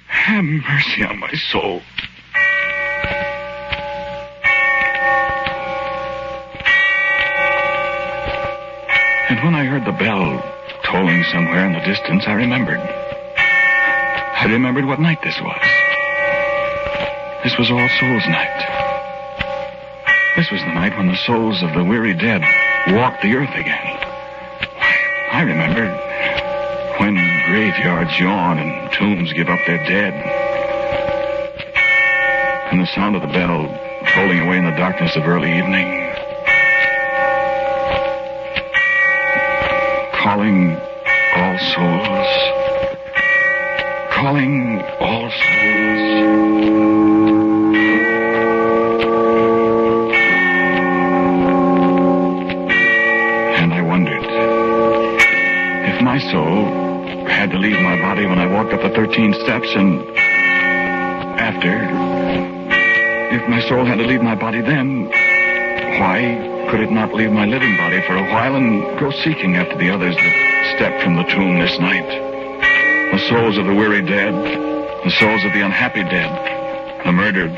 have mercy on my soul. And when I heard the bell tolling somewhere in the distance, I remembered. I remembered what night this was. This was All Souls' Night. This was the night when the souls of the weary dead walked the earth again. I remembered when graveyards yawn and tombs give up their dead. And the sound of the bell tolling away in the darkness of early evening. Calling all souls. Calling all souls. And I wondered if my soul had to leave my body when I walked up the 13 steps, and after, if my soul had to leave my body then, why could it not leave my living body for a while and go seeking after the others that stepped from the tomb this night? The souls of the weary dead, the souls of the unhappy dead, the murdered,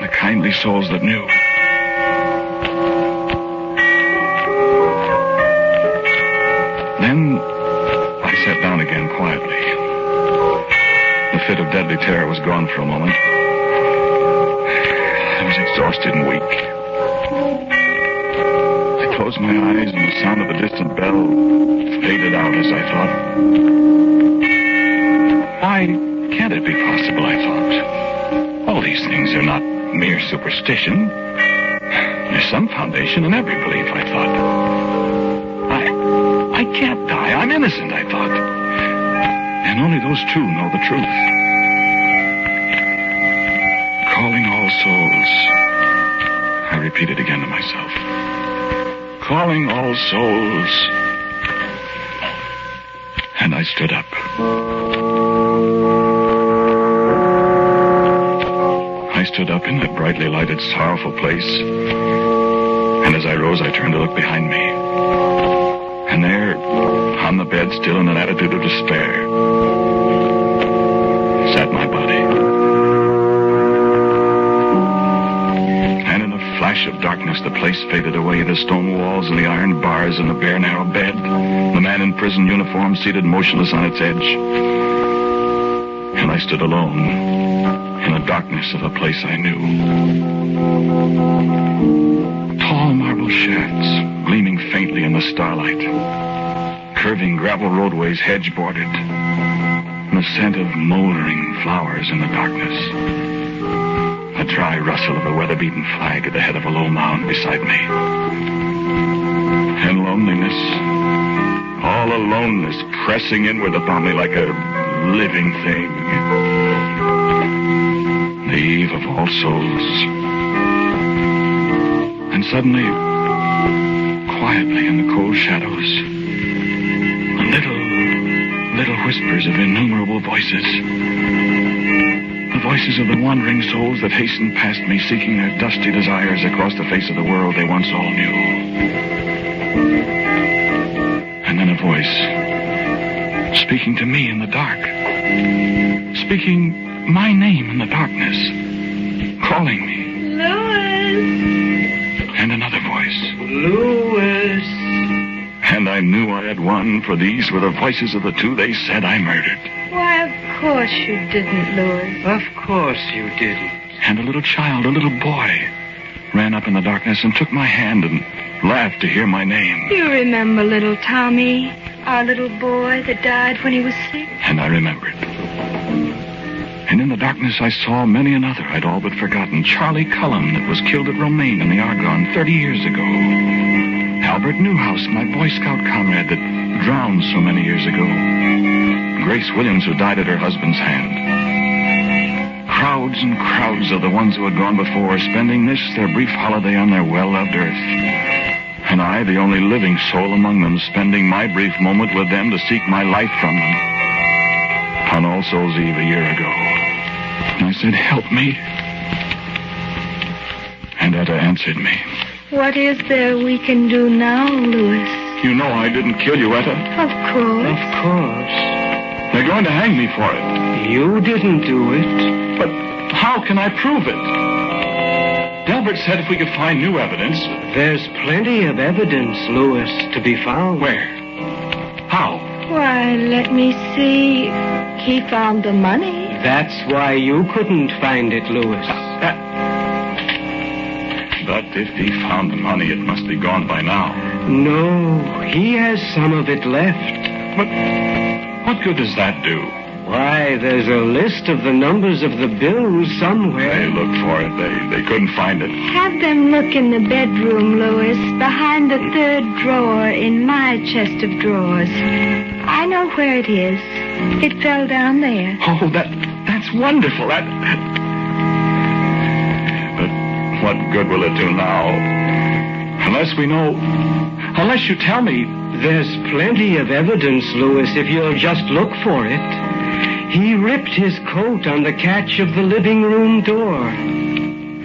the kindly souls that knew. Then I sat down again quietly. The fit of deadly terror was gone for a moment. I was exhausted and weak. I closed my eyes and the sound of the distant bell faded out as I thought. Why can't it be possible, I thought. All these things are not mere superstition. There's some foundation in every belief, I thought. I can't die. I'm innocent, I thought. And only those two know the truth. Calling all souls, I repeated again to myself. Calling all souls. And I stood up. I stood up in that brightly lighted, sorrowful place. And as I rose, I turned to look behind me. And there, on the bed, still in an attitude of despair, sat my body. And in a flash of darkness, the place faded away, the stone walls and the iron bars and the bare, narrow bed, the man in prison uniform seated motionless on its edge. And I stood alone in the darkness of a place I knew. Tall marble shafts gleaming faintly in the starlight. Curving gravel roadways hedge-bordered. And the scent of moldering flowers in the darkness. A dry rustle of a weather-beaten flag at the head of a low mound beside me. And loneliness. All aloneness pressing inward upon me like a living thing. The eve of All Souls. And suddenly, quietly in the cold shadows, little whispers of innumerable voices. The voices of the wandering souls that hastened past me, seeking their dusty desires across the face of the world they once all knew. And then a voice, speaking to me in the dark, speaking my name in the darkness, calling me. Louis! And another voice. Louis! And I knew I had won, for these were the voices of the two they said I murdered. Why, of course you didn't, Louis. Of course you didn't. And a little child, a little boy, ran up in the darkness and took my hand and laughed to hear my name. You remember little Tommy, our little boy that died when he was sick? And I remembered. And in the darkness I saw many another I'd all but forgotten. Charlie Cullum that was killed at Romaine in the Argonne 30 years ago. Albert Newhouse, my Boy Scout comrade that drowned so many years ago. Grace Williams, who died at her husband's hand. Crowds and crowds of the ones who had gone before, spending this, their brief holiday on their well-loved earth. And I, the only living soul among them, spending my brief moment with them to seek my life from them. On All Souls' Eve a year ago. said, help me. And Etta answered me. What is there we can do now, Louis? You know I didn't kill you, Etta. Of course. Of course. They're going to hang me for it. You didn't do it. But how can I prove it? Delbert said if we could find new evidence... There's plenty of evidence, Louis, to be found. Where? How? Why, let me see. He found the money. That's why you couldn't find it, Louis. But if he found the money, it must be gone by now. No, he has some of it left. But what good does that do? Why, there's a list of the numbers of the bills somewhere. They looked for it. They couldn't find it. Have them look in the bedroom, Louis, behind the third drawer in my chest of drawers. I know where it is. It fell down there. Oh, that's wonderful. But what good will it do now? Unless you tell me. There's plenty of evidence, Louis, if you'll just look for it. He ripped his coat on the catch of the living room door.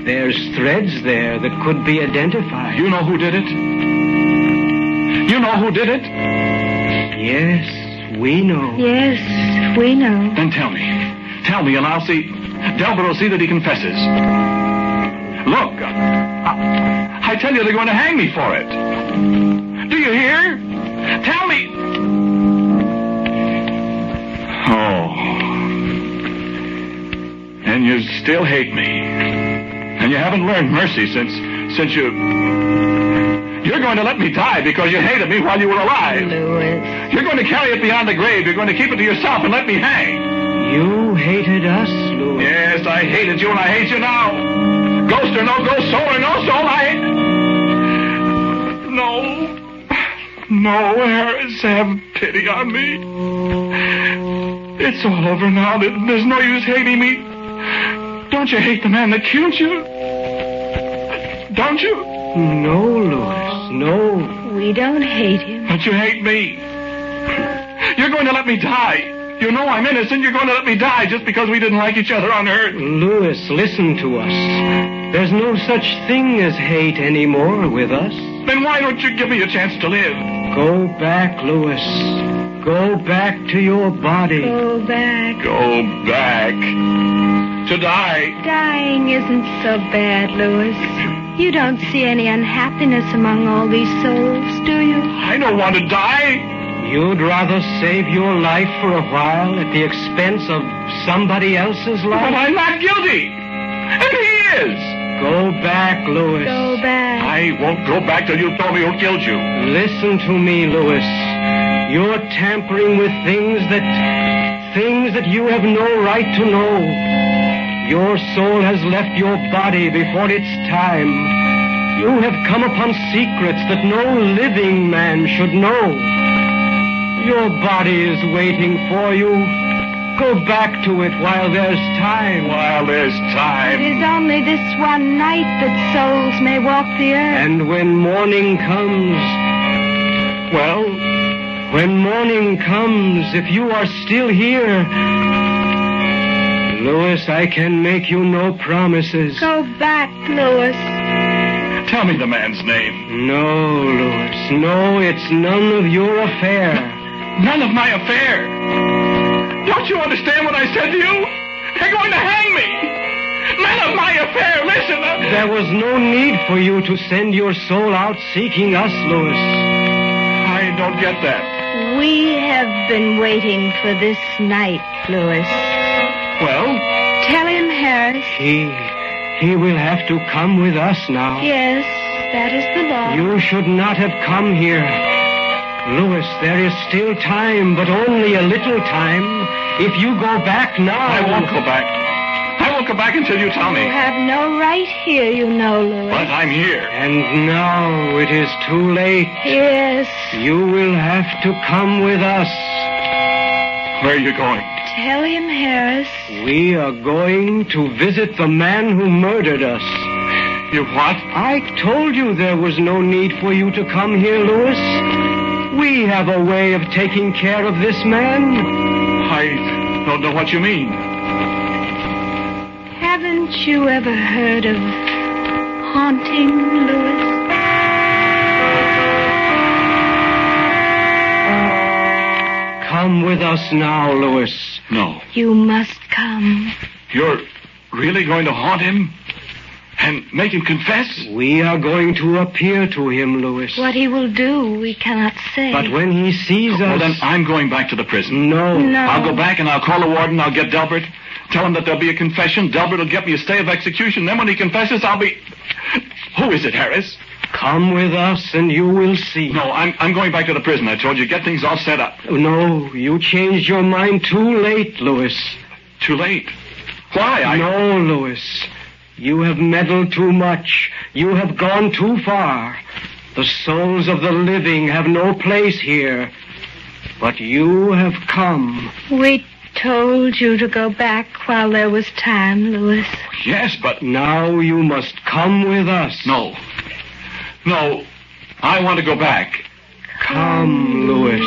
There's threads there that could be identified. You know who did it? You know who did it? Yes, we know. Yes, we know. Then tell me. Tell me, and I'll see. Delbert will see that he confesses. Look, I tell you, they're going to hang me for it. Do you hear? Tell me. Oh. And you still hate me. And you haven't learned mercy since you... You're going to let me die because you hated me while you were alive. Louis. You're going to carry it beyond the grave. You're going to keep it to yourself and let me hang. You hated us, Louis. Yes, I hated you and I hate you now. Ghost or no ghost, soul or no soul, No, Harris, have pity on me. It's all over now. There's no use hating me. Don't you hate the man that killed you? Don't you? No, Louis, no. We don't hate him. But you hate me. You're going to let me die. You know I'm innocent. You're going to let me die just because we didn't like each other on Earth. Louis, listen to us. There's no such thing as hate anymore with us. Then why don't you give me a chance to live? Go back, Louis. Go back to your body. Go back. Go back. To die. Dying isn't so bad, Louis. You don't see any unhappiness among all these souls, do you? I don't want to die. You'd rather save your life for a while at the expense of somebody else's life? But I'm not guilty. And he is. Go back, Louis. Go back. I won't go back till you tell me who killed you. Listen to me, Louis. You're tampering with things that you have no right to know. Your soul has left your body before its time. You have come upon secrets that no living man should know. Your body is waiting for you. Go back to it while there's time. While there's time. It is only this one night that souls may walk the earth. And when morning comes... Well, when morning comes, if you are still here... Louis, I can make you no promises. Go back, Louis. Tell me the man's name. No, Louis. No, it's none of your affair. None of my affair. Don't you understand what I said to you? They're going to hang me. None of my affair. Listen. There was no need for you to send your soul out seeking us, Louis. I don't get that. We have been waiting for this night, Louis. Well? Tell him, Harris. He will have to come with us now. Yes, that is the law. You should not have come here. Louis, there is still time, but only a little time. If you go back now... I won't go back. I won't go back until you tell me. You have no right here, you know, Louis. But I'm here. And now it is too late. Yes. You will have to come with us. Where are you going? Tell him, Harris. We are going to visit the man who murdered us. You what? I told you there was no need for you to come here, Louis. We have a way of taking care of this man. I don't know what you mean. Haven't you ever heard of haunting, Louis? Come with us now, Louis. No. You must come. You're really going to haunt him? And make him confess? We are going to appear to him, Louis. What he will do, we cannot say. But when he sees us... Well, then I'm going back to the prison. No. I'll go back and I'll call the warden. I'll get Delbert. Tell him that there'll be a confession. Delbert will get me a stay of execution. Then when he confesses, I'll be... Who is it, Harris? Come with us and you will see. No, I'm going back to the prison. I told you, get things all set up. No, you changed your mind too late, Louis. Too late? Why? No, Louis. You have meddled too much. You have gone too far. The souls of the living have no place here. But you have come. We told you to go back while there was time, Louis. Yes, but... Now you must come with us. No. No. I want to go back. Come, Louis.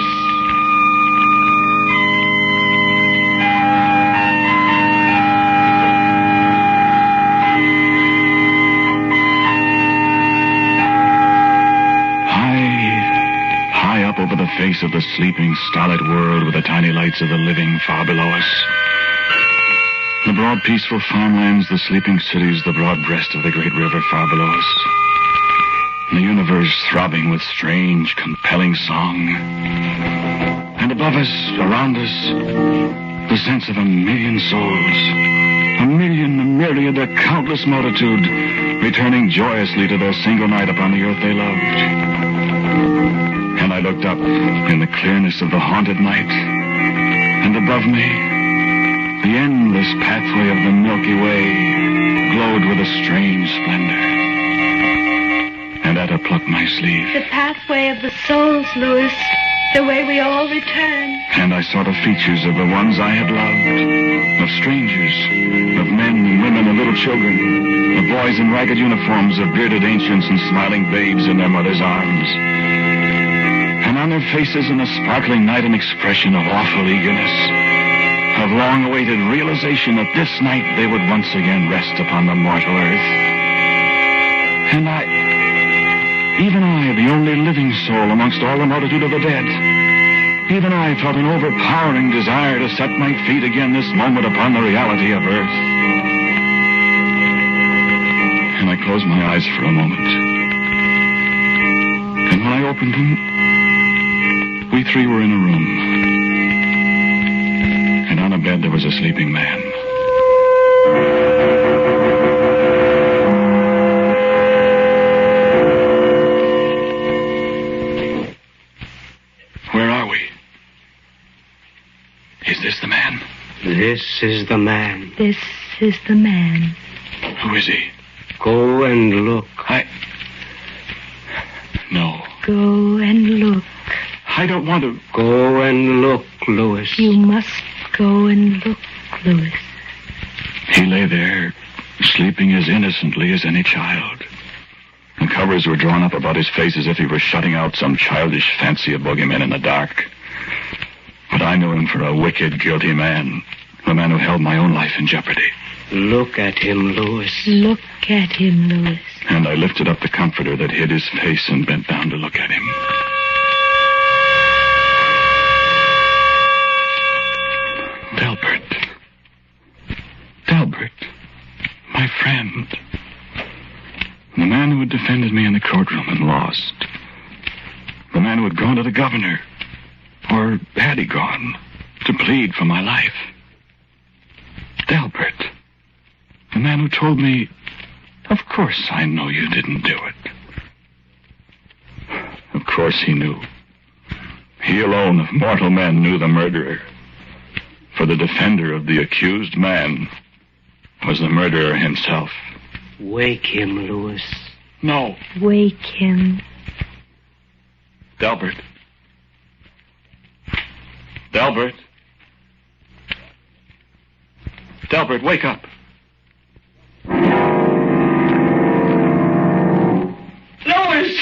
High up over the face of the sleeping, starlit world with the tiny lights of the living far below us. The broad, peaceful farmlands, the sleeping cities, the broad breast of the great river far below us. The universe throbbing with strange, compelling song. And above us, around us, the sense of a million souls. A million, a myriad, a countless multitude, returning joyously to their single night upon the earth they loved. And I looked up in the clearness of the haunted night, and above me, the endless pathway of the Milky Way glowed with a strange splendor. And Etta plucked my sleeve. The pathway of the souls, Louis. The way we all return. And I saw the features of the ones I had loved. Of strangers. Of men and women and little children. Of boys in ragged uniforms. Of bearded ancients and smiling babes in their mother's arms. And on their faces in the sparkling night an expression of awful eagerness. Of long-awaited realization that this night they would once again rest upon the mortal earth. And even I, the only living soul amongst all the multitude of the dead, even I felt an overpowering desire to set my feet again this moment upon the reality of earth. And I closed my eyes for a moment. And when I opened them, we three were in a room. And on a bed there was a sleeping man. This is the man. This is the man. Who is he? Go and look. No. Go and look. I don't want to. Go and look, Louis. You must go and look, Louis. He lay there, sleeping as innocently as any child. The covers were drawn up about his face as if he were shutting out some childish fancy of boogeymen in the dark. But I knew him for a wicked, guilty man. A man who held my own life in jeopardy. Look at him, Louis. Look at him, Louis. And I lifted up the comforter that hid his face and bent down to look at him. Delbert. Delbert. My friend. The man who had defended me in the courtroom and lost. The man who had gone to the governor. Or had he gone to plead for my life? Delbert. The man who told me, of course I know you didn't do it. Of course he knew. He alone of mortal men knew the murderer. For the defender of the accused man was the murderer himself. Wake him, Louis. No. Wake him. Delbert. Delbert. Delbert, wake up. Louis!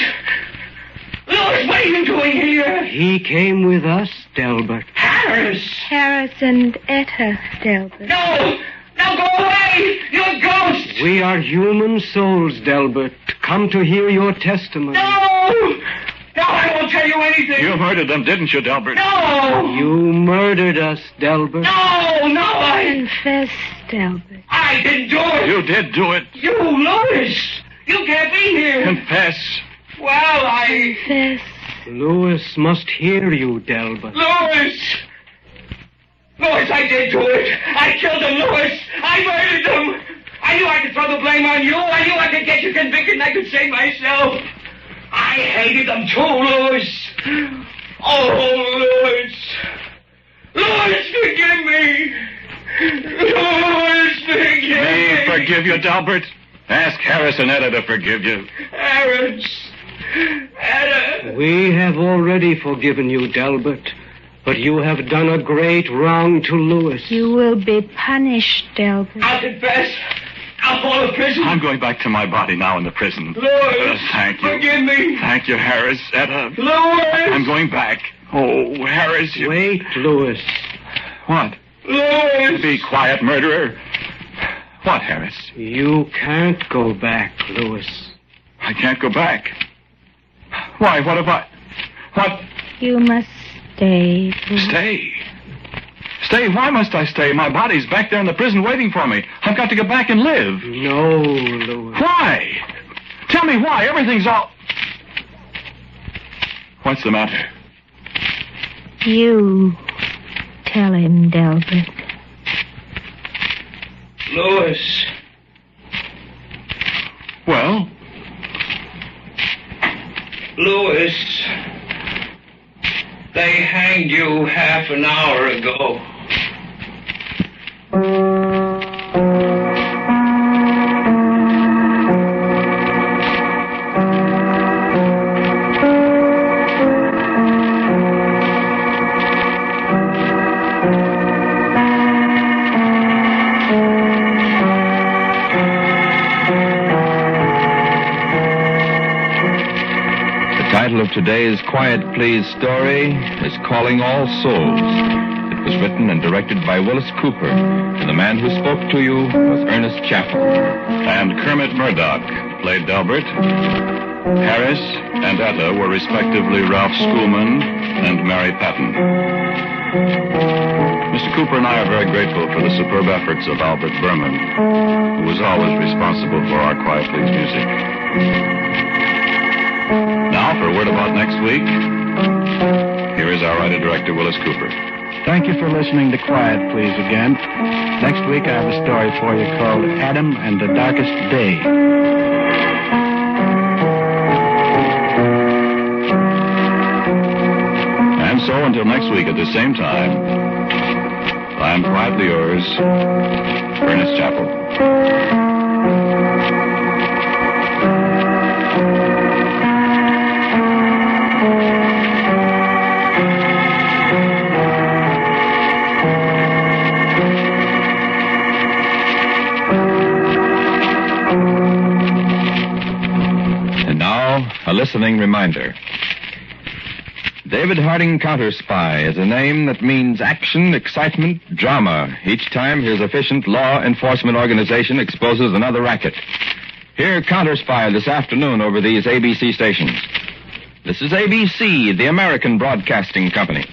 Louis, what are you doing here? He came with us, Delbert. Harris! Harris and Etta, Delbert. No! Now go away! You're a ghost! We are human souls, Delbert, come to hear your testimony. No! No, I won't tell you anything. You murdered them, didn't you, Delbert? No! You murdered us, Delbert. No, Confess, Delbert. I didn't do it. You did do it. You, Louis. You can't be here. Confess. Well, Confess. Louis must hear you, Delbert. Louis, I did do it. I killed them, Louis. I murdered them. I knew I could throw the blame on you. I knew I could get you convicted and I could save myself. I hated them too, Louis. Oh, Louis. Louis, forgive me. Louis, forgive me. Me forgive you, Delbert? Ask Harris and Etta to forgive you. Harris. Etta. We have already forgiven you, Delbert, but you have done a great wrong to Louis. You will be punished, Delbert. I'll confess. I'll fall to prison. I'm going back to my body now in the prison. Louis. Thank you. Forgive me. Thank you, Harris. Etta. Louis. I'm going back. Oh, Harris, you... Wait, Louis. What? Louis. Be quiet, murderer. What, Harris? You can't go back, Louis. I can't go back. Why, what have I... What? You must stay, Louis. Stay? Stay? Why must I stay? My body's back there in the prison waiting for me. I've got to go back and live. No, Louis. Why? Tell me why. Everything's all... What's the matter? You tell him, Delbert. Louis. Well? Louis. They hanged you half an hour ago. The title of today's Quiet Please story is Calling All Souls. It was written and directed by Wyllis Cooper, and the man who spoke to you was Ernest Chappell. And Kermit Murdoch played Delbert. Harris and Etta were respectively Ralph Schoolman and Mary Patton. Mr. Cooper and I are very grateful for the superb efforts of Albert Berman, who was always responsible for our Quiet Please music. Now, for a word about next week, here is our writer-director, Wyllis Cooper. Thank you for listening to Quiet Please again. Next week I have a story for you called Adam and the Darkest Day. And so, until next week at the same time, I am quietly yours, Ernest Chappell. A listening reminder. David Harding Counter Spy is a name that means action, excitement, drama each time his efficient law enforcement organization exposes another racket. Hear Counter Spy this afternoon over these ABC stations. This is ABC, the American Broadcasting Company.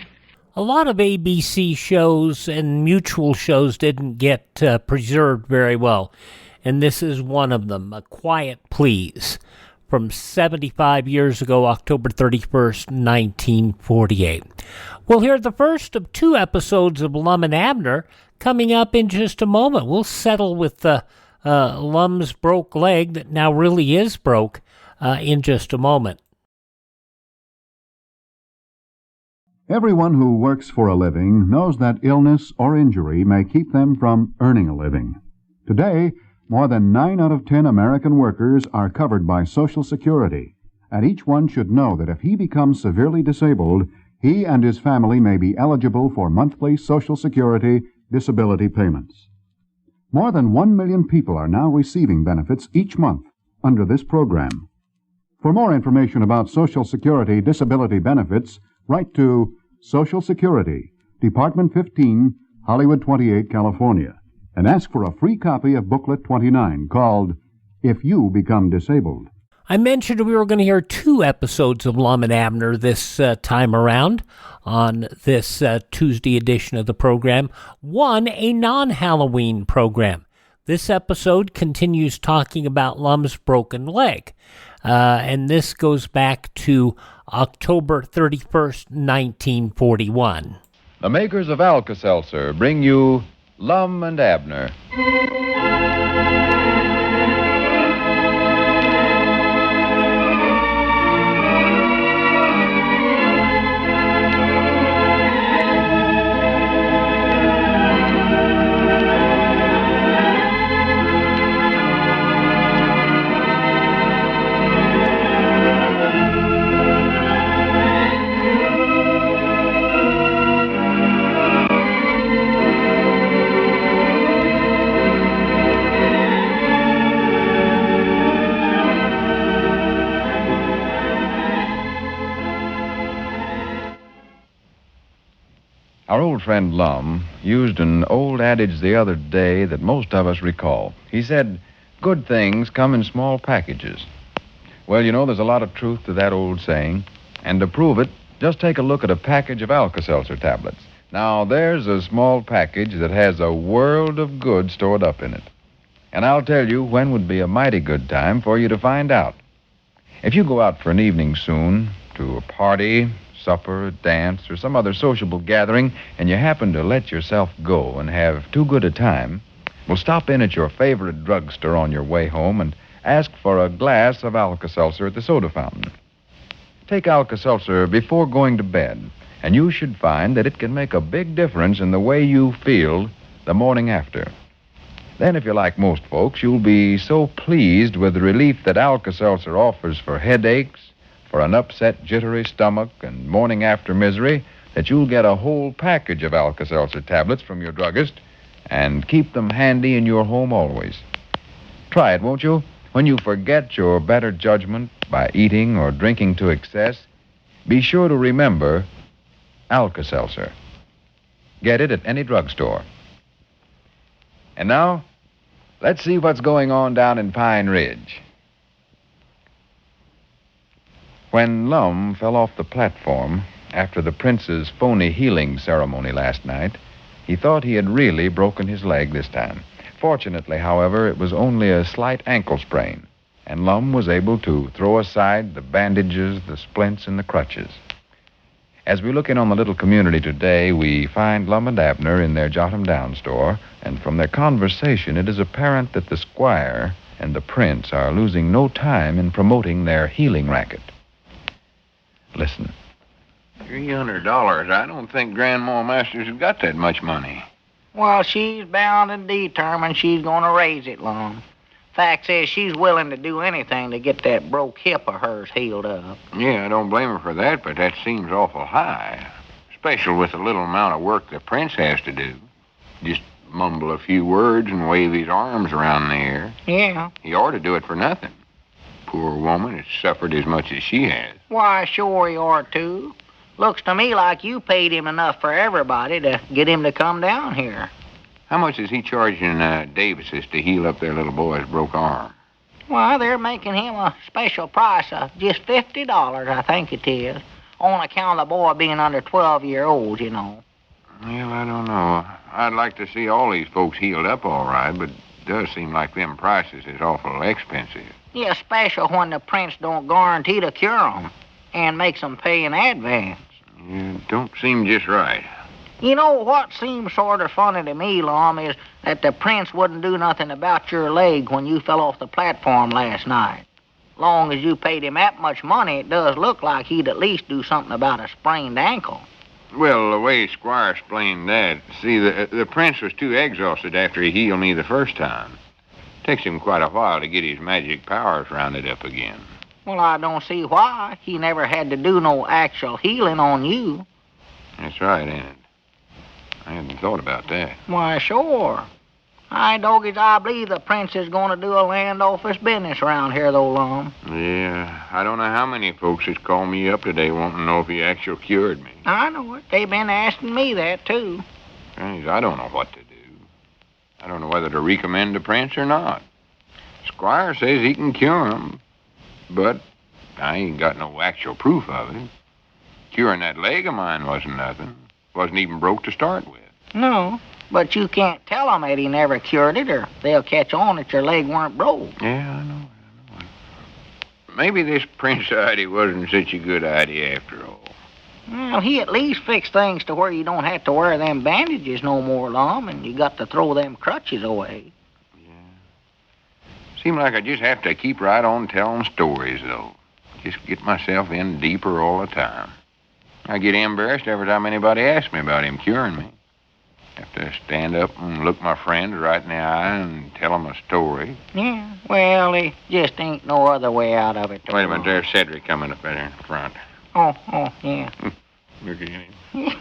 A lot of ABC shows and mutual shows didn't get preserved very well, and this is one of them, A Quiet Please, from 75 years ago, October 31st, 1948. We'll hear the first of two episodes of Lum and Abner coming up in just a moment. We'll settle with Lum's broke leg that now really is broke in just a moment. Everyone who works for a living knows that illness or injury may keep them from earning a living. Today, more than 9 out of 10 American workers are covered by Social Security, and each one should know that if he becomes severely disabled, he and his family may be eligible for monthly Social Security disability payments. More than 1 million people are now receiving benefits each month under this program. For more information about Social Security disability benefits, write to Social Security, Department 15, Hollywood 28, California. and ask for a free copy of Booklet 29 called If You Become Disabled. I mentioned we were going to hear 2 episodes of Lum and Abner this time around on this Tuesday edition of the program. One, a non-Halloween program. This episode continues talking about Lum's broken leg, and this goes back to October 31st, 1941. The makers of Alka-Seltzer bring you Lum and Abner. Our old friend Lum used an old adage the other day that most of us recall. He said, "Good things come in small packages." Well, you know, there's a lot of truth to that old saying. And to prove it, just take a look at a package of Alka-Seltzer tablets. Now, there's a small package that has a world of good stored up in it. And I'll tell you when would be a mighty good time for you to find out. If you go out for an evening soon, to a party, supper, a dance, or some other sociable gathering, and you happen to let yourself go and have too good a time, well, stop in at your favorite drugstore on your way home and ask for a glass of Alka-Seltzer at the soda fountain. Take Alka-Seltzer before going to bed, and you should find that it can make a big difference in the way you feel the morning after. Then, if you're like most folks, you'll be so pleased with the relief that Alka-Seltzer offers for headaches, for an upset, jittery stomach, and morning after misery, that you'll get a whole package of Alka-Seltzer tablets from your druggist and keep them handy in your home always. Try it, won't you? When you forget your better judgment by eating or drinking to excess, be sure to remember Alka-Seltzer. Get it at any drugstore. And now, let's see what's going on down in Pine Ridge. When Lum fell off the platform after the prince's phony healing ceremony last night, he thought he had really broken his leg this time. Fortunately, however, it was only a slight ankle sprain, and Lum was able to throw aside the bandages, the splints, and the crutches. As we look in on the little community today, we find Lum and Abner in their Jot-'em-Down store, and from their conversation, it is apparent that the squire and the prince are losing no time in promoting their healing racket. Listen. $300. I don't think Grandma Masters has got that much money. Well, she's bound and determined she's going to raise it, Lum. Fact is, she's willing to do anything to get that broke hip of hers healed up. Yeah, I don't blame her for that, but that seems awful high. Especially with the little amount of work the prince has to do. Just mumble a few words and wave his arms around in the air. Yeah. He ought to do it for nothing. Poor woman has suffered as much as she has. Why, sure he ought to. Looks to me like you paid him enough for everybody to get him to come down here. How much is he charging Davises to heal up their little boy's broke arm? Well, they're making him a special price of just $50, I think it is, on account of the boy being under 12-year-old, you know. Well, I don't know. I'd like to see all these folks healed up all right, but it does seem like them prices is awful expensive. Yeah, special when the prince don't guarantee to cure 'em and makes 'em pay in advance. Yeah, don't seem just right. You know what seems sort of funny to me, Lum, is that the prince wouldn't do nothing about your leg when you fell off the platform last night. Long as you paid him that much money, it does look like he'd at least do something about a sprained ankle. Well, the way Squire explained that, see, the prince was too exhausted after he healed me the first time. Takes him quite a while to get his magic powers rounded up again. Well, I don't see why. He never had to do no actual healing on you. That's right, ain't it? I hadn't thought about that. Why, sure. Doggies, I believe the prince is going to do a land office business around here, though, Lum. Yeah, I don't know how many folks has called me up today wanting to know if he actually cured me. I know it. They've been asking me that, too. I don't know what to do. I don't know whether to recommend the prince or not. Squire says he can cure him, but I ain't got no actual proof of it. Curing that leg of mine wasn't nothing. Wasn't even broke to start with. No, but you can't tell them that he never cured it, or they'll catch on that your leg weren't broke. Yeah, I know. Maybe this prince idea wasn't such a good idea after all. Well, he at least fixed things to where you don't have to wear them bandages no more, Lum, and you got to throw them crutches away. Seems like I just have to keep right on telling stories, though. Just get myself in deeper all the time. I get embarrassed every time anybody asks me about him curing me. Have to stand up and look my friends right in the eye and tell them a story. Yeah, well, there just ain't no other way out of it. Wait a minute, there's Cedric coming up there in front. Oh, yeah. Look at him.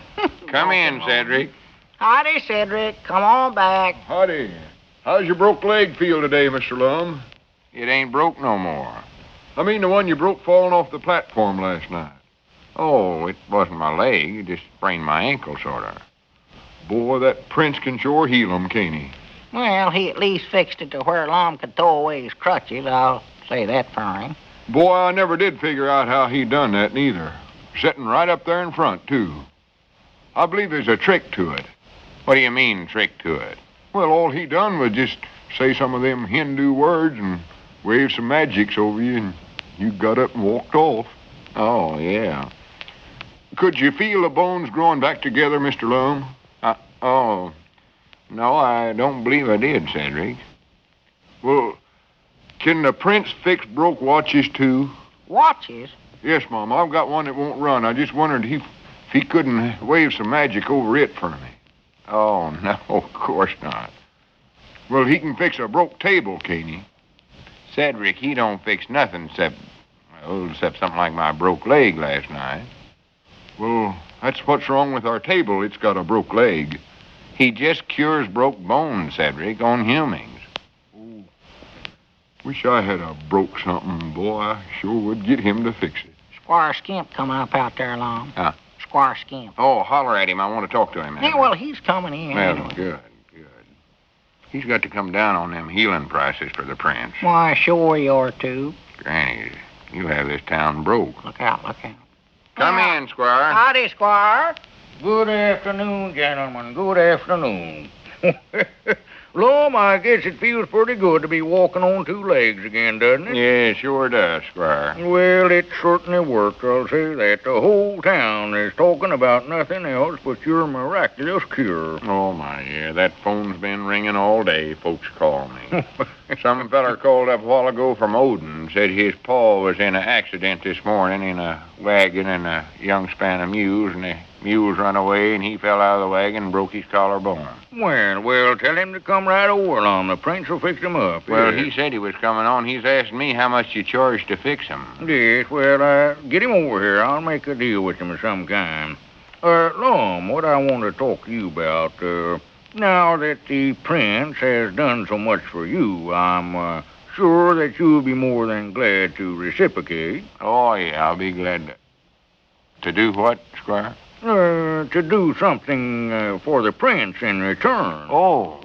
Come in, Cedric. Howdy, Cedric. Come on back. Howdy. How's your broke leg feel today, Mr. Lum? It ain't broke no more. I mean the one you broke falling off the platform last night. Oh, it wasn't my leg. It just sprained my ankle, sort of. Boy, that prince can sure heal 'em, can't he? Well, he at least fixed it to where Lum could throw away his crutches. I'll say that for him. Boy, I never did figure out how he done that, neither. Sitting right up there in front, too. I believe there's a trick to it. What do you mean, trick to it? Well, all he done was just say some of them Hindu words and wave some magics over you, and you got up and walked off. Oh, yeah. Could you feel the bones growing back together, Mr. Lum? Oh, no, I don't believe I did, Cedric. Well, can the prince fix broke watches, too? Watches? Yes, Mom. I've got one that won't run. I just wondered if he couldn't wave some magic over it for me. Oh, no, of course not. Well, he can fix a broke table, can't he? Cedric, he don't fix nothing except something like my broke leg last night. Well, that's what's wrong with our table. It's got a broke leg. He just cures broke bones, Cedric, on humings. Oh, wish I had a broke something, boy. I sure would get him to fix it. Squire Skimp coming up out there, Lum. Huh? Squire Skimp. Oh, holler at him. I want to talk to him. Yeah, well, he's coming in. Well, anyway. good. He's got to come down on them healing prices for the prince. Why, sure you are, too. Granny, you'll have this town broke. Look out, look out. Come in, Squire. Howdy, Squire. Good afternoon, gentlemen. Good afternoon. Lum, I guess it feels pretty good to be walking on two legs again, doesn't it? Yeah, sure does, Squire. Well, it certainly worked, I'll say that. The whole town is talking about nothing else but your miraculous cure. Oh, my, yeah. That phone's been ringing all day, folks call me. Some feller called up a while ago from Odin and said his pa was in an accident this morning in a wagon and a young span of mules, and the mules run away, and he fell out of the wagon and broke his collarbone. Well, tell him to come right over, Lum. The prince will fix him up. Well, yes. he said he was coming on. He's asking me how much you charge to fix him. Yes, well, get him over here. I'll make a deal with him of some kind. Lum, what I want to talk to you about, now that the prince has done so much for you, I'm sure that you'll be more than glad to reciprocate. Oh, yeah, I'll be glad to do what, Squire? To do something for the prince in return. Oh,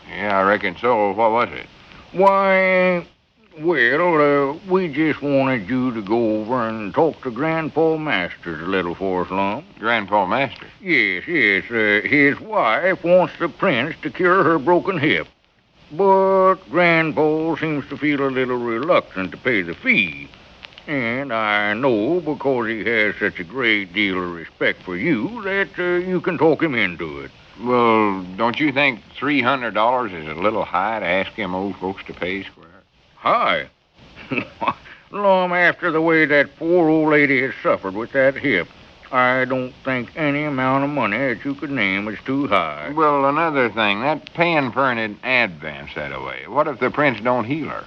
yeah, I reckon so. What was it? Why, well, we just wanted you to go over and talk to Grandpa Masters a little for us, Lum. Grandpa Masters? Yes. His wife wants the prince to cure her broken hip. But Grandpa seems to feel a little reluctant to pay the fee. And I know because he has such a great deal of respect for you that you can talk him into it. Well, don't you think $300 is a little high to ask them old folks to pay, Squire? High? Lum, after the way that poor old lady has suffered with that hip, I don't think any amount of money that you could name is too high. Well, another thing, that paying for an advance that way. What if the prince don't heal her?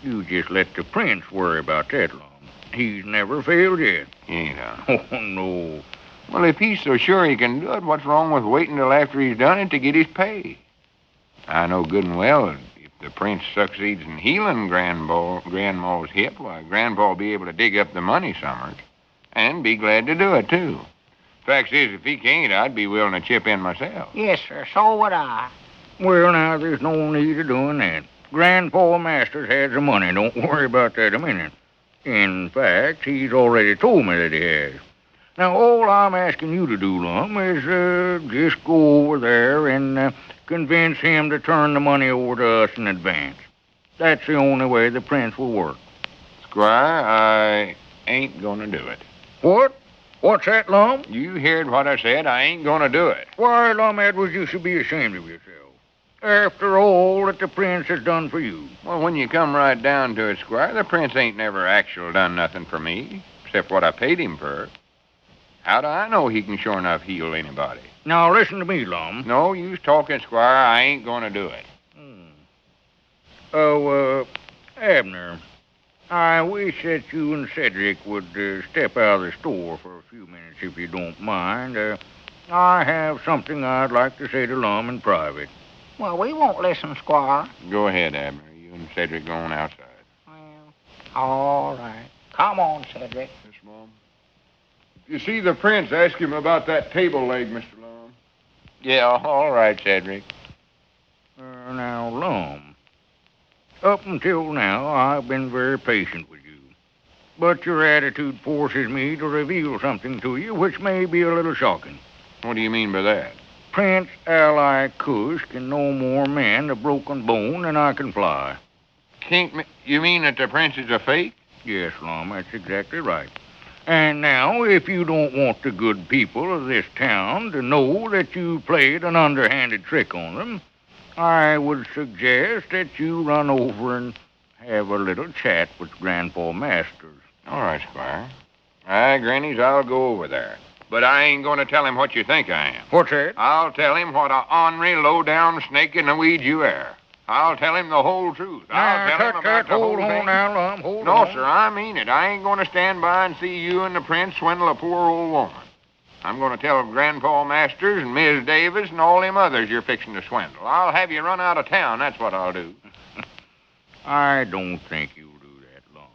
You just let the prince worry about that, Lum. He's never failed yet. He ain't, huh? Oh, no. Well, if he's so sure he can do it, what's wrong with waiting till after he's done it to get his pay? I know good and well that if the prince succeeds in healing Grandma's hip, why, Grandpa'll be able to dig up the money summers and be glad to do it, too. Fact is, if he can't, I'd be willing to chip in myself. Yes, sir, so would I. Well, now, there's no need of doing that. Grandpa Masters has the money. Don't worry about that a minute. In fact, he's already told me that he has. Now, all I'm asking you to do, Lum, is just go over there and convince him to turn the money over to us in advance. That's the only way the prince will work. Squire, I ain't gonna do it. What? What's that, Lum? You heard what I said. I ain't gonna do it. Why, Lum Edwards, you should be ashamed of yourself. After all that the prince has done for you. Well, when you come right down to it, Squire, the prince ain't never actually done nothing for me, except what I paid him for. How do I know he can sure enough heal anybody? Now, listen to me, Lum. No use talking, Squire. I ain't gonna do it. Oh, Abner, I wish that you and Cedric would step out of the store for a few minutes, if you don't mind. I have something I'd like to say to Lum in private. Well, we won't listen, Squire. Go ahead, Abner. You and Cedric going outside. Well, all right. Come on, Cedric. Yes, Mom. You see the prince, ask him about that table leg, Mr. Lum. Yeah, all right, Cedric. Now, Lum, up until now, I've been very patient with you. But your attitude forces me to reveal something to you which may be a little shocking. What do you mean by that? Prince Ally Kush can no more mend a broken bone than I can fly. You mean that the prince is a fake? Yes, Lum, that's exactly right. And now, if you don't want the good people of this town to know that you played an underhanded trick on them, I would suggest that you run over and have a little chat with Grandpa Masters. All right, Squire. Grannies, I'll go over there. But I ain't going to tell him what you think I am. What's that? I'll tell him what a ornery, low-down snake in the weeds you are. I'll tell him the whole truth. I'll tell him about the whole thing. Hold on now, Lum. Hold no, on. No, sir, I mean it. I ain't going to stand by and see you and the prince swindle a poor old woman. I'm going to tell Grandpa Masters and Miss Davis and all them others you're fixing to swindle. I'll have you run out of town. That's what I'll do. I don't think you'll do that, Lum.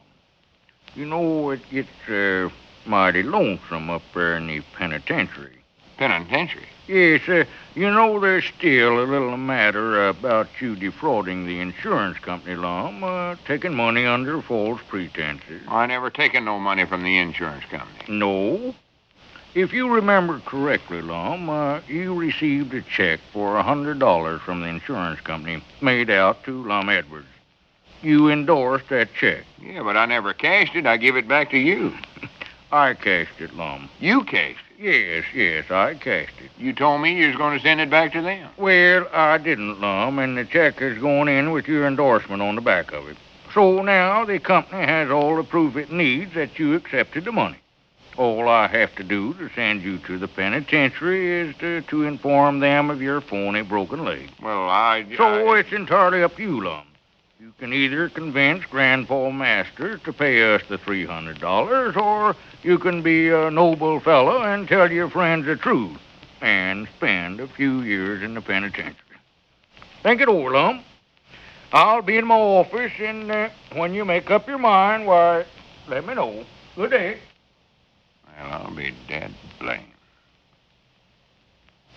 You know, it gets mighty lonesome up there in the penitentiary. Penitentiary? Yes, you know, there's still a little matter about you defrauding the insurance company, Lum, taking money under false pretenses. I never taken no money from the insurance company. No? If you remember correctly, Lum, you received a check for $100 from the insurance company made out to Lum Edwards. You endorsed that check. Yeah, but I never cashed it. I give it back to you. I cashed it, Lum. You cashed it? Yes, I cashed it. You told me you was going to send it back to them. Well, I didn't, Lum, and the check is going in with your endorsement on the back of it. So now the company has all the proof it needs that you accepted the money. All I have to do to send you to the penitentiary is to inform them of your phony broken leg. Well, So it's entirely up to you, Lum. You can either convince Grandpa Masters to pay us the $300, or you can be a noble fellow and tell your friends the truth and spend a few years in the penitentiary. Think it over, Lum. I'll be in my office, and when you make up your mind, why, let me know. Good day. Well, I'll be dead blamed.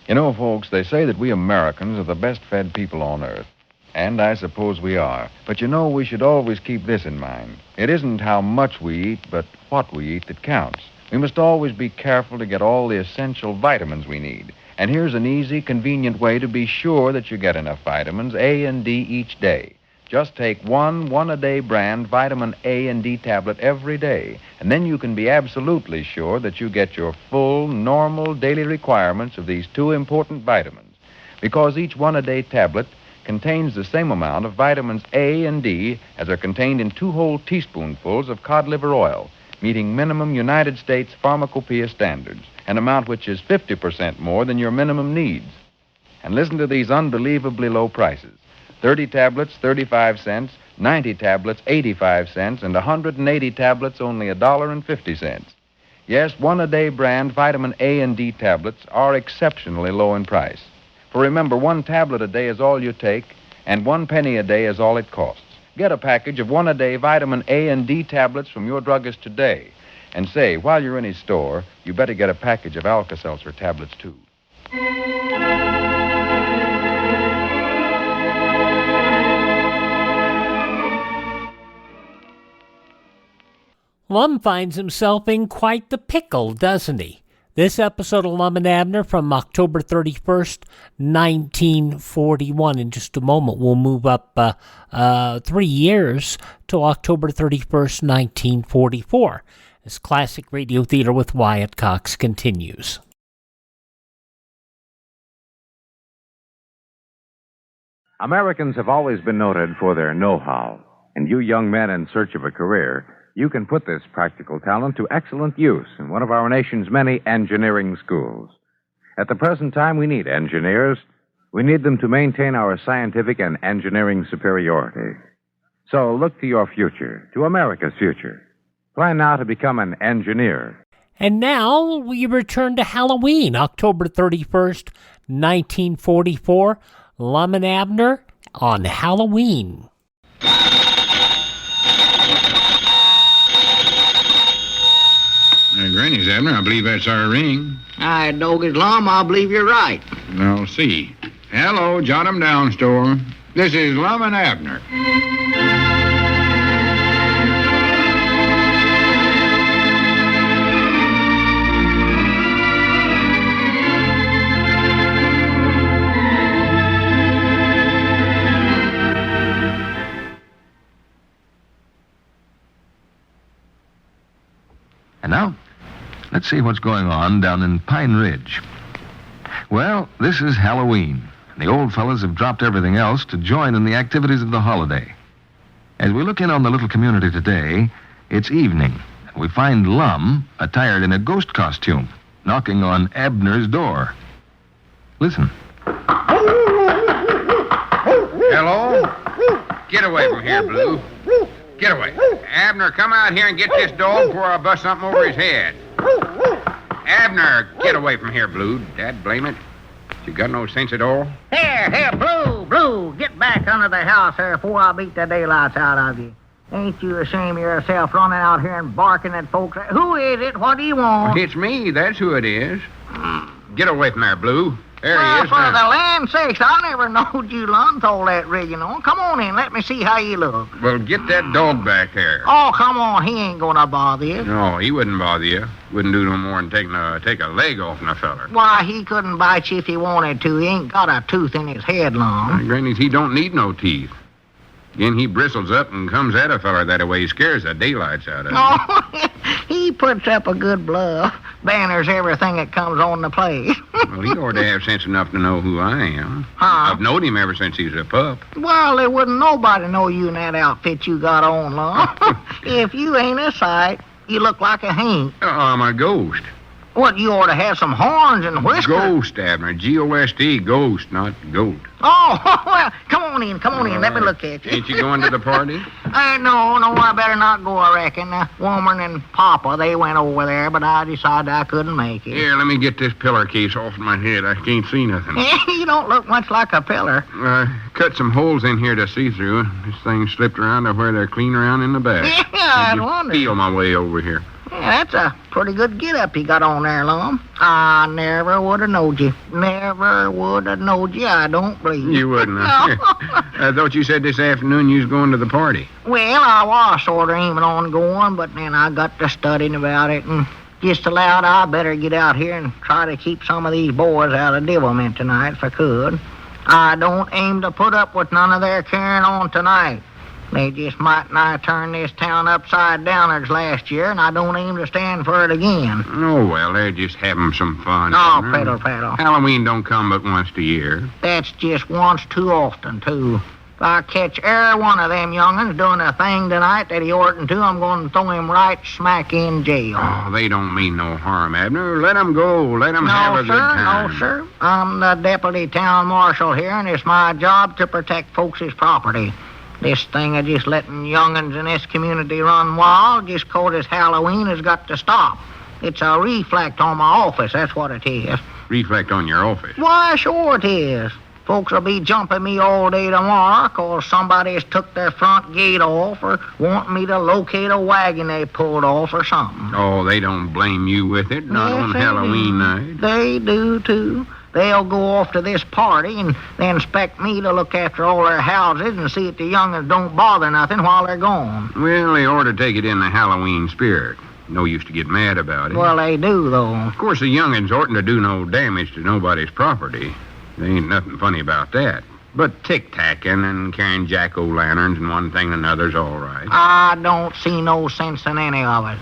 You know, folks, they say that we Americans are the best-fed people on earth. And I suppose we are. But you know, we should always keep this in mind. It isn't how much we eat, but what we eat that counts. We must always be careful to get all the essential vitamins we need. And here's an easy, convenient way to be sure that you get enough vitamins A and D each day. Just take one a-day brand vitamin A and D tablet every day, and then you can be absolutely sure that you get your full, normal daily requirements of these two important vitamins. Because each one-a-day tablet contains the same amount of vitamins A and D as are contained in 2 whole teaspoonfuls of cod liver oil, meeting minimum United States pharmacopoeia standards, an amount which is 50% more than your minimum needs. And listen to these unbelievably low prices. 30 tablets, 35 cents, 90 tablets, 85 cents, and 180 tablets, only $1.50. Yes, one-a-day brand vitamin A and D tablets are exceptionally low in price. For remember, 1 tablet a day is all you take, and 1 penny a day is all it costs. Get a package of one-a-day vitamin A and D tablets from your druggist today. And say, while you're in his store, you better get a package of Alka-Seltzer tablets, too. Lum finds himself in quite the pickle, doesn't he? This episode of Lum and Abner from October 31st, 1941. In just a moment, we'll move up 3 years to October 31st, 1944. As Classic Radio Theater with Wyatt Cox continues. Americans have always been noted for their know-how. And you young men in search of a career, you can put this practical talent to excellent use in one of our nation's many engineering schools. At the present time, we need engineers. We need them to maintain our scientific and engineering superiority. So look to your future, to America's future. Plan now to become an engineer. And now we return to Halloween, October 31st, 1944. Lum and Abner on Halloween. Granny's, Abner. I believe that's our ring. I dog his Lum. I believe you're right. I'll see. Hello, jot 'em down, store. This is Lum and Abner. And now, let's see what's going on down in Pine Ridge. Well, this is Halloween. The old fellas have dropped everything else to join in the activities of the holiday. As we look in on the little community today, it's evening. We find Lum, attired in a ghost costume, knocking on Abner's door. Listen. Hello? Get away from here, Blue. Get away. Abner, come out here and get this dog before I bust something over his head. Abner, get away from here, Blue. Dad, blame it. You got no sense at all? Here, Blue, get back under the house here before I beat the daylights out of you. Ain't you ashamed of yourself running out here and barking at folks? Who is it? What do you want? It's me. That's who it is. Get away from there, Blue. There he is. For the land sakes, I never knowed you lumped all that rigging on. Come on in, let me see how you look. Well, get that dog back there. Oh, come on, he ain't gonna bother you. No, he wouldn't bother you. Wouldn't do no more than take a leg off from a feller. Why, he couldn't bite you if he wanted to. He ain't got a tooth in his head, Lum. Granny's, he don't need no teeth. Again, he bristles up and comes at a feller that way. He scares the daylights out of him. Oh, he puts up a good bluff. Banners everything that comes on the place. Well, he ought to have sense enough to know who I am. Huh? I've known him ever since he was a pup. Well, there wouldn't nobody know you in that outfit you got on, Lum. If you ain't a sight, you look like a Haines. I'm a ghost. What, you ought to have some horns and whiskers. Ghost, Abner. G-O-S-T, ghost, not goat. Oh, well, come on in. Let me look at you. Ain't you going to the party? No, I better not go, I reckon. Woman and Papa, they went over there, but I decided I couldn't make it. Here, let me get this pillar case off my head. I can't see nothing. You don't look much like a pillar. Cut some holes in here to see through. This thing slipped around to where they're clean around in the back. Yeah, I wonder. Feel my way over here. Yeah, that's a pretty good get-up you got on there, Lum. I never would have knowed you. Never would have knowed you, I don't believe. You wouldn't. I thought you said this afternoon you was going to the party. Well, I was sort of aiming on going, but then I got to studying about it and just allowed I better get out here and try to keep some of these boys out of devilment tonight if I could. I don't aim to put up with none of their carrying on tonight. They just might nigh turn this town upside down as last year, and I don't aim to stand for it again. Oh, well, they're just having some fun. Oh, peddle. Halloween don't come but once a year. That's just once too often, too. If I catch every one of them young'uns doing a thing tonight that he oughtn't to, I'm going to throw him right smack in jail. Oh, they don't mean no harm, Abner. Let them go. Let them have a good time. No, sir. I'm the deputy town marshal here, and it's my job to protect folks' property. This thing of just letting young'uns in this community run wild just 'cause it's Halloween has got to stop. It's a reflect on my office, that's what it is. Reflect on your office? Why, sure it is. Folks will be jumping me all day tomorrow 'cause somebody's took their front gate off or wanting me to locate a wagon they pulled off or something. Oh, they don't blame you with it, not Yes, on they Halloween do. night. They do, too. They'll go off to this party and then expect me to look after all their houses and see that the young'uns don't bother nothing while they're gone. Well, they ought to take it in the Halloween spirit. No use to get mad about it. Well, they do, though. Of course, the young'uns oughtn't to do no damage to nobody's property. There ain't nothing funny about that. But tic-tacking and carrying jack-o'-lanterns and one thing and another's all right. I don't see no sense in any of it.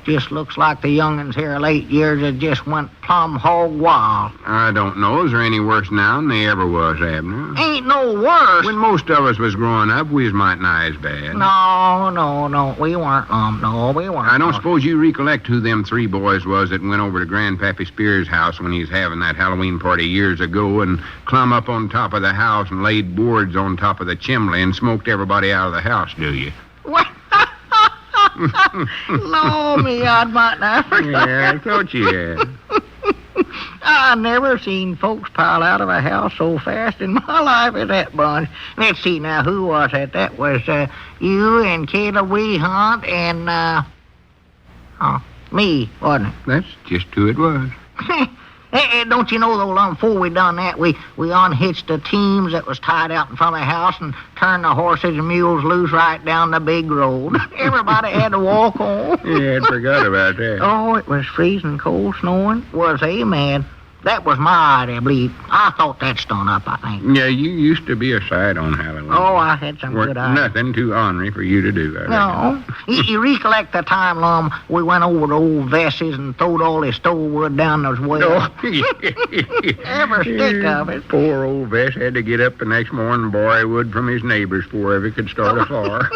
Just looks like the young'uns here late years have just went plumb hog wild. I don't know. Is there any worse now than they ever was, Abner? Ain't no worse. When most of us was growing up, we was might nigh as bad. No, we weren't, No, we weren't. I don't suppose you recollect who them three boys was that went over to Grandpappy Spears' house when he was having that Halloween party years ago and clumb up on top of the house and laid boards on top of the chimney and smoked everybody out of the house, do you? What? Lord, me, I might not forget. Yeah, I thought you had. I never seen folks pile out of a house so fast in my life as that bunch. Let's see now, who was it? That was you and Caleb Wee Hunt and me, wasn't it? That's just who it was. Hey, don't you know, though, Lum, before we done that, we unhitched the teams that was tied out in front of the house and turned the horses and mules loose right down the big road. Everybody had to walk home. Yeah, I'd forgot about that. Oh, it was freezing cold, snowing. Was they mad? That was my idea, I believe. I thought that stung up, I think. Yeah, you used to be a sight on Halloween. Oh, I had some Weren't good ideas. nothing too ornery for you to do, I reckon. No. You recollect the time, Lum, we went over to old Vess's and throwed all his stove wood down those wells? Every stick of it. Poor old Vess had to get up the next morning and borrow wood from his neighbors before ever could start a fire.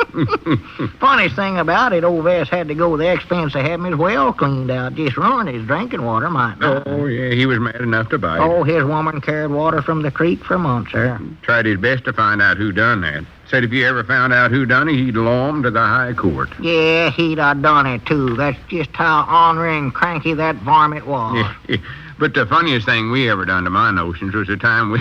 Funniest thing about it, old Vess had to go to the expense of having his well cleaned out. Just ruined his drinking water, might not. Oh, yeah, he was mad enough to bite. Oh, his woman carried water from the creek for months, sir. Tried his best to find out who done that. Said if you ever found out who done it, he'd law him to the high court. Yeah, he'd have done it, too. That's just how ornery and cranky that varmint was. But the funniest thing we ever done to my notions was the time we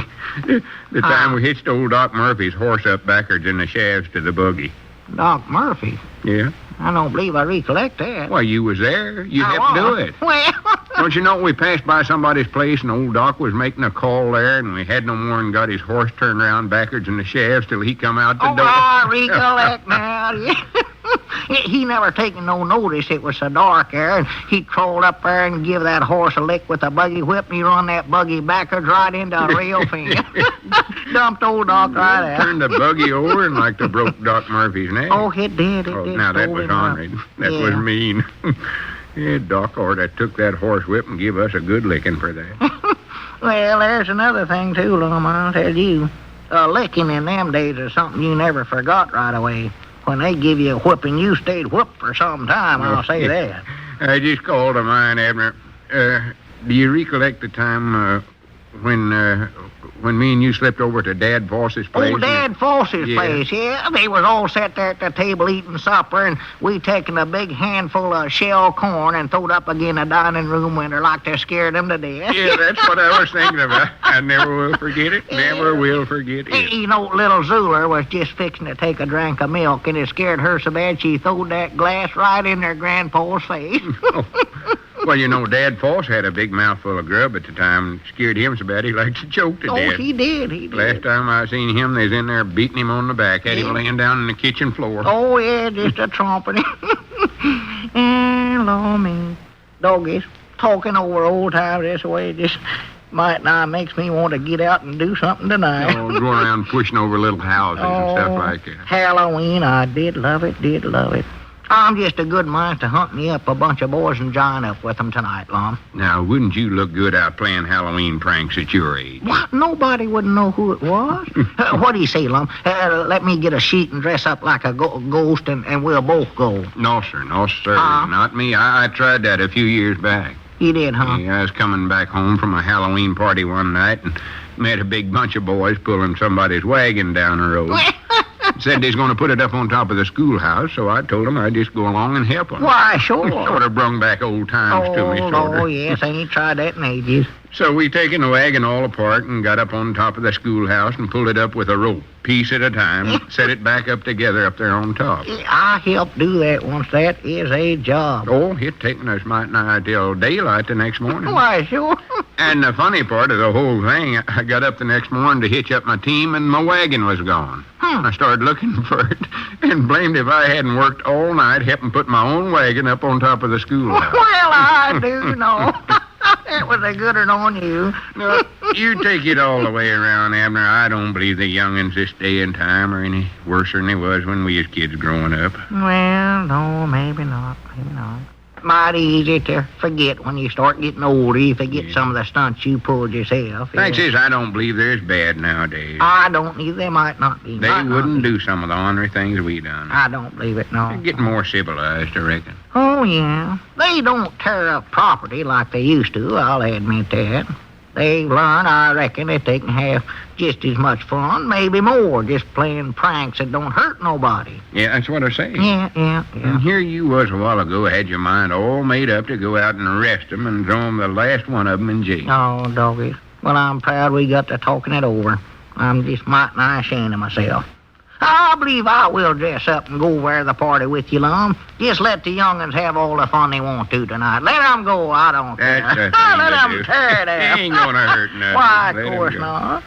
hitched old Doc Murphy's horse up backwards in the shafts to the buggy. Doc Murphy? Yeah. I don't believe I recollect that. Well, you was there. You helped do it. Well... Don't you know we passed by somebody's place and old Doc was making a call there and we had no more than got his horse turned around backwards in the shafts till he come out the door. I recollect now. He never taken no notice it was so dark there, and he crawled up there and give that horse a lick with a buggy whip, and he run that buggy backwards right into a rail fence. Dumped old Doc right out. Turned the buggy over and like to broke Doc Murphy's neck. Oh, it did. Now that was ornery. That was mean. Yeah, Doc orter took that horse whip and give us a good licking for that. Well, there's another thing, too, Lum, I'll tell you. A licking in them days is something you never forgot right away. When they give you a whipping, you stayed whipped for some time, I'll say that. I just called to mind, Abner. Do you recollect the time when me and you slept over to Dad Foss's place? Oh, Dad Foss's place, yeah. They was all sat there at the table eating supper, and we taken a big handful of shell corn and throwed up again the dining room window like to scare them to death. Yeah, that's what I was thinking about. I never will forget it. Never will forget it. You know, little Zuler was just fixing to take a drink of milk, and it scared her so bad she throwed that glass right in her grandpa's face. Well, you know, Dad Foss had a big mouthful of grub at the time and scared him so bad he liked to choke to death. Oh, he did. Last time I seen him, they was in there beating him on the back, had him laying down on the kitchen floor. Oh, yeah, just a tromping. And, Lord, me. Doggies, talking over old times this way just might not makes me want to get out and do something tonight. Oh, go around pushing over little houses and stuff like that. Halloween, I did love it. I'm just a good mind to hunt me up a bunch of boys and join up with them tonight, Lum. Now, wouldn't you look good out playing Halloween pranks at your age? What? Nobody wouldn't know who it was. What do you say, Lum? Let me get a sheet and dress up like a ghost and we'll both go. No, sir. Not me. I tried that a few years back. You did, huh? Yeah, I was coming back home from a Halloween party one night and met a big bunch of boys pulling somebody's wagon down the road. Said they's going to put it up on top of the schoolhouse, so I told them I'd just go along and help them. Why, sure. Sort of brung back old times to me, sort of. Oh, yes, I ain't tried that in ages. So we taken the wagon all apart and got up on top of the schoolhouse and pulled it up with a rope, piece at a time, set it back up together up there on top. I helped do that once. That is a job. Oh, it taken us might nigh till daylight the next morning. Why, sure. And the funny part of the whole thing, I got up the next morning to hitch up my team, and my wagon was gone. I started looking for it, and blamed if I hadn't worked all night helping put my own wagon up on top of the schoolhouse. Well, I do know. That was a good one on you. No, you take it all the way around, Abner. I don't believe the young'uns this day and time are any worse than they was when we was kids growing up. Well, no, maybe not. Maybe not. Mighty easy to forget when you start getting older. You forget some of the stunts you pulled yourself. Fact is, I don't believe they're as bad nowadays. I don't either. They might not be. They wouldn't do some of the ornery things we done. I don't believe it, no. They're getting more civilized, I reckon. Oh, yeah. They don't tear up property like they used to, I'll admit that. They've learned, I reckon, that they can have just as much fun, maybe more, just playing pranks that don't hurt nobody. Yeah, that's what I say. Yeah. And here you was a while ago, had your mind all made up to go out and arrest them and throw them the last one of them in jail. Oh, doggy. Well, I'm proud we got to talking it over. I'm just mighty nigh ashamed of myself. I believe I will dress up and go over to the party with you, Lum. Just let the young'uns have all the fun they want to tonight. Let them go, I don't care. Let them tear it out. Ain't gonna hurt nothing. Why, Let of 'em course go. not.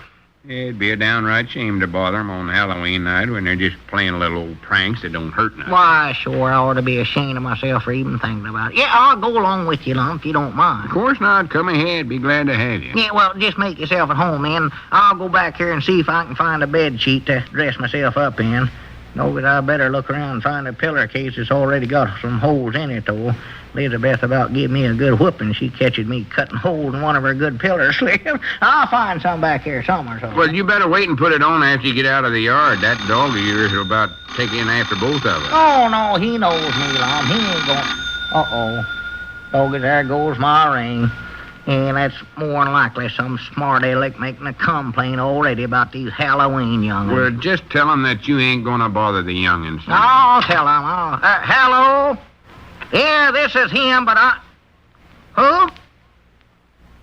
It'd be a downright shame to bother them on Halloween night when they're just playing little old pranks that don't hurt nothing. Why, sure, I ought to be ashamed of myself for even thinking about it. Yeah, I'll go along with you, Lum, if you don't mind. Of course not. Come ahead. Be glad to have you. Yeah, well, just make yourself at home, then. I'll go back here and see if I can find a bed sheet to dress myself up in. No, but I better look around and find a pillar case that's already got some holes in it, though. Elizabeth about give me a good whooping. She catches me cutting holes in one of her good pillar slips. I'll find some back here somewhere. Well, you better wait and put it on after you get out of the yard. That dog of yours will about take in after both of us. Oh, no, he knows me, Lum. He ain't going... Uh-oh. Doggy, there goes my ring. And that's more than likely some smart aleck making a complaint already about these Halloween young'uns. Well, just tell them that you ain't gonna bother the young'uns. I'll tell them. Hello? Yeah, this is him, but I... Who?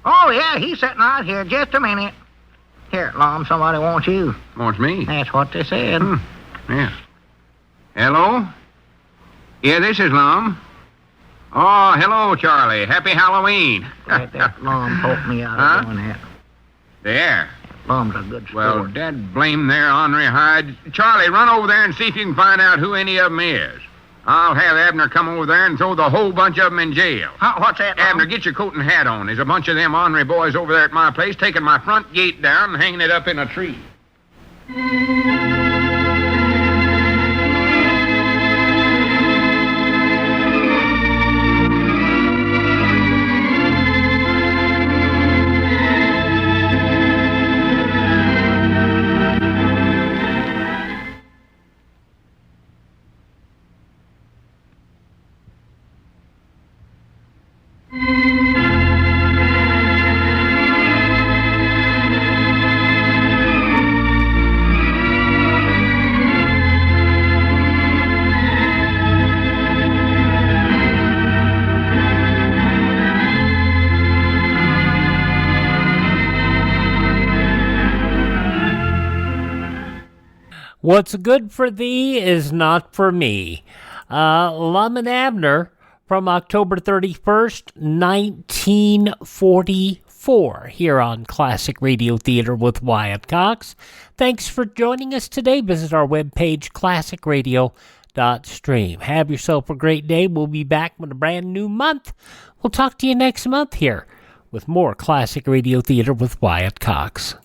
Oh, yeah, he's sitting right here. Just a minute. Here, Lum, somebody wants you. Wants me? That's what they said. Yeah. Hello? Yeah, this is Lum. Oh, hello, Charlie. Happy Halloween. That Lum poked me out of doing that. There. Lum's a good sport. Well, dad blame their ornery hide. Charlie, run over there and see if you can find out who any of them is. I'll have Abner come over there and throw the whole bunch of them in jail. What's that, Lum? Abner, get your coat and hat on. There's a bunch of them ornery boys over there at my place taking my front gate down and hanging it up in a tree. What's good for thee is not for me. Lum and Abner from October 31st, 1944, here on Classic Radio Theater with Wyatt Cox. Thanks for joining us today. Visit our webpage, classicradio.stream. Have yourself a great day. We'll be back with a brand new month. We'll talk to you next month here with more Classic Radio Theater with Wyatt Cox.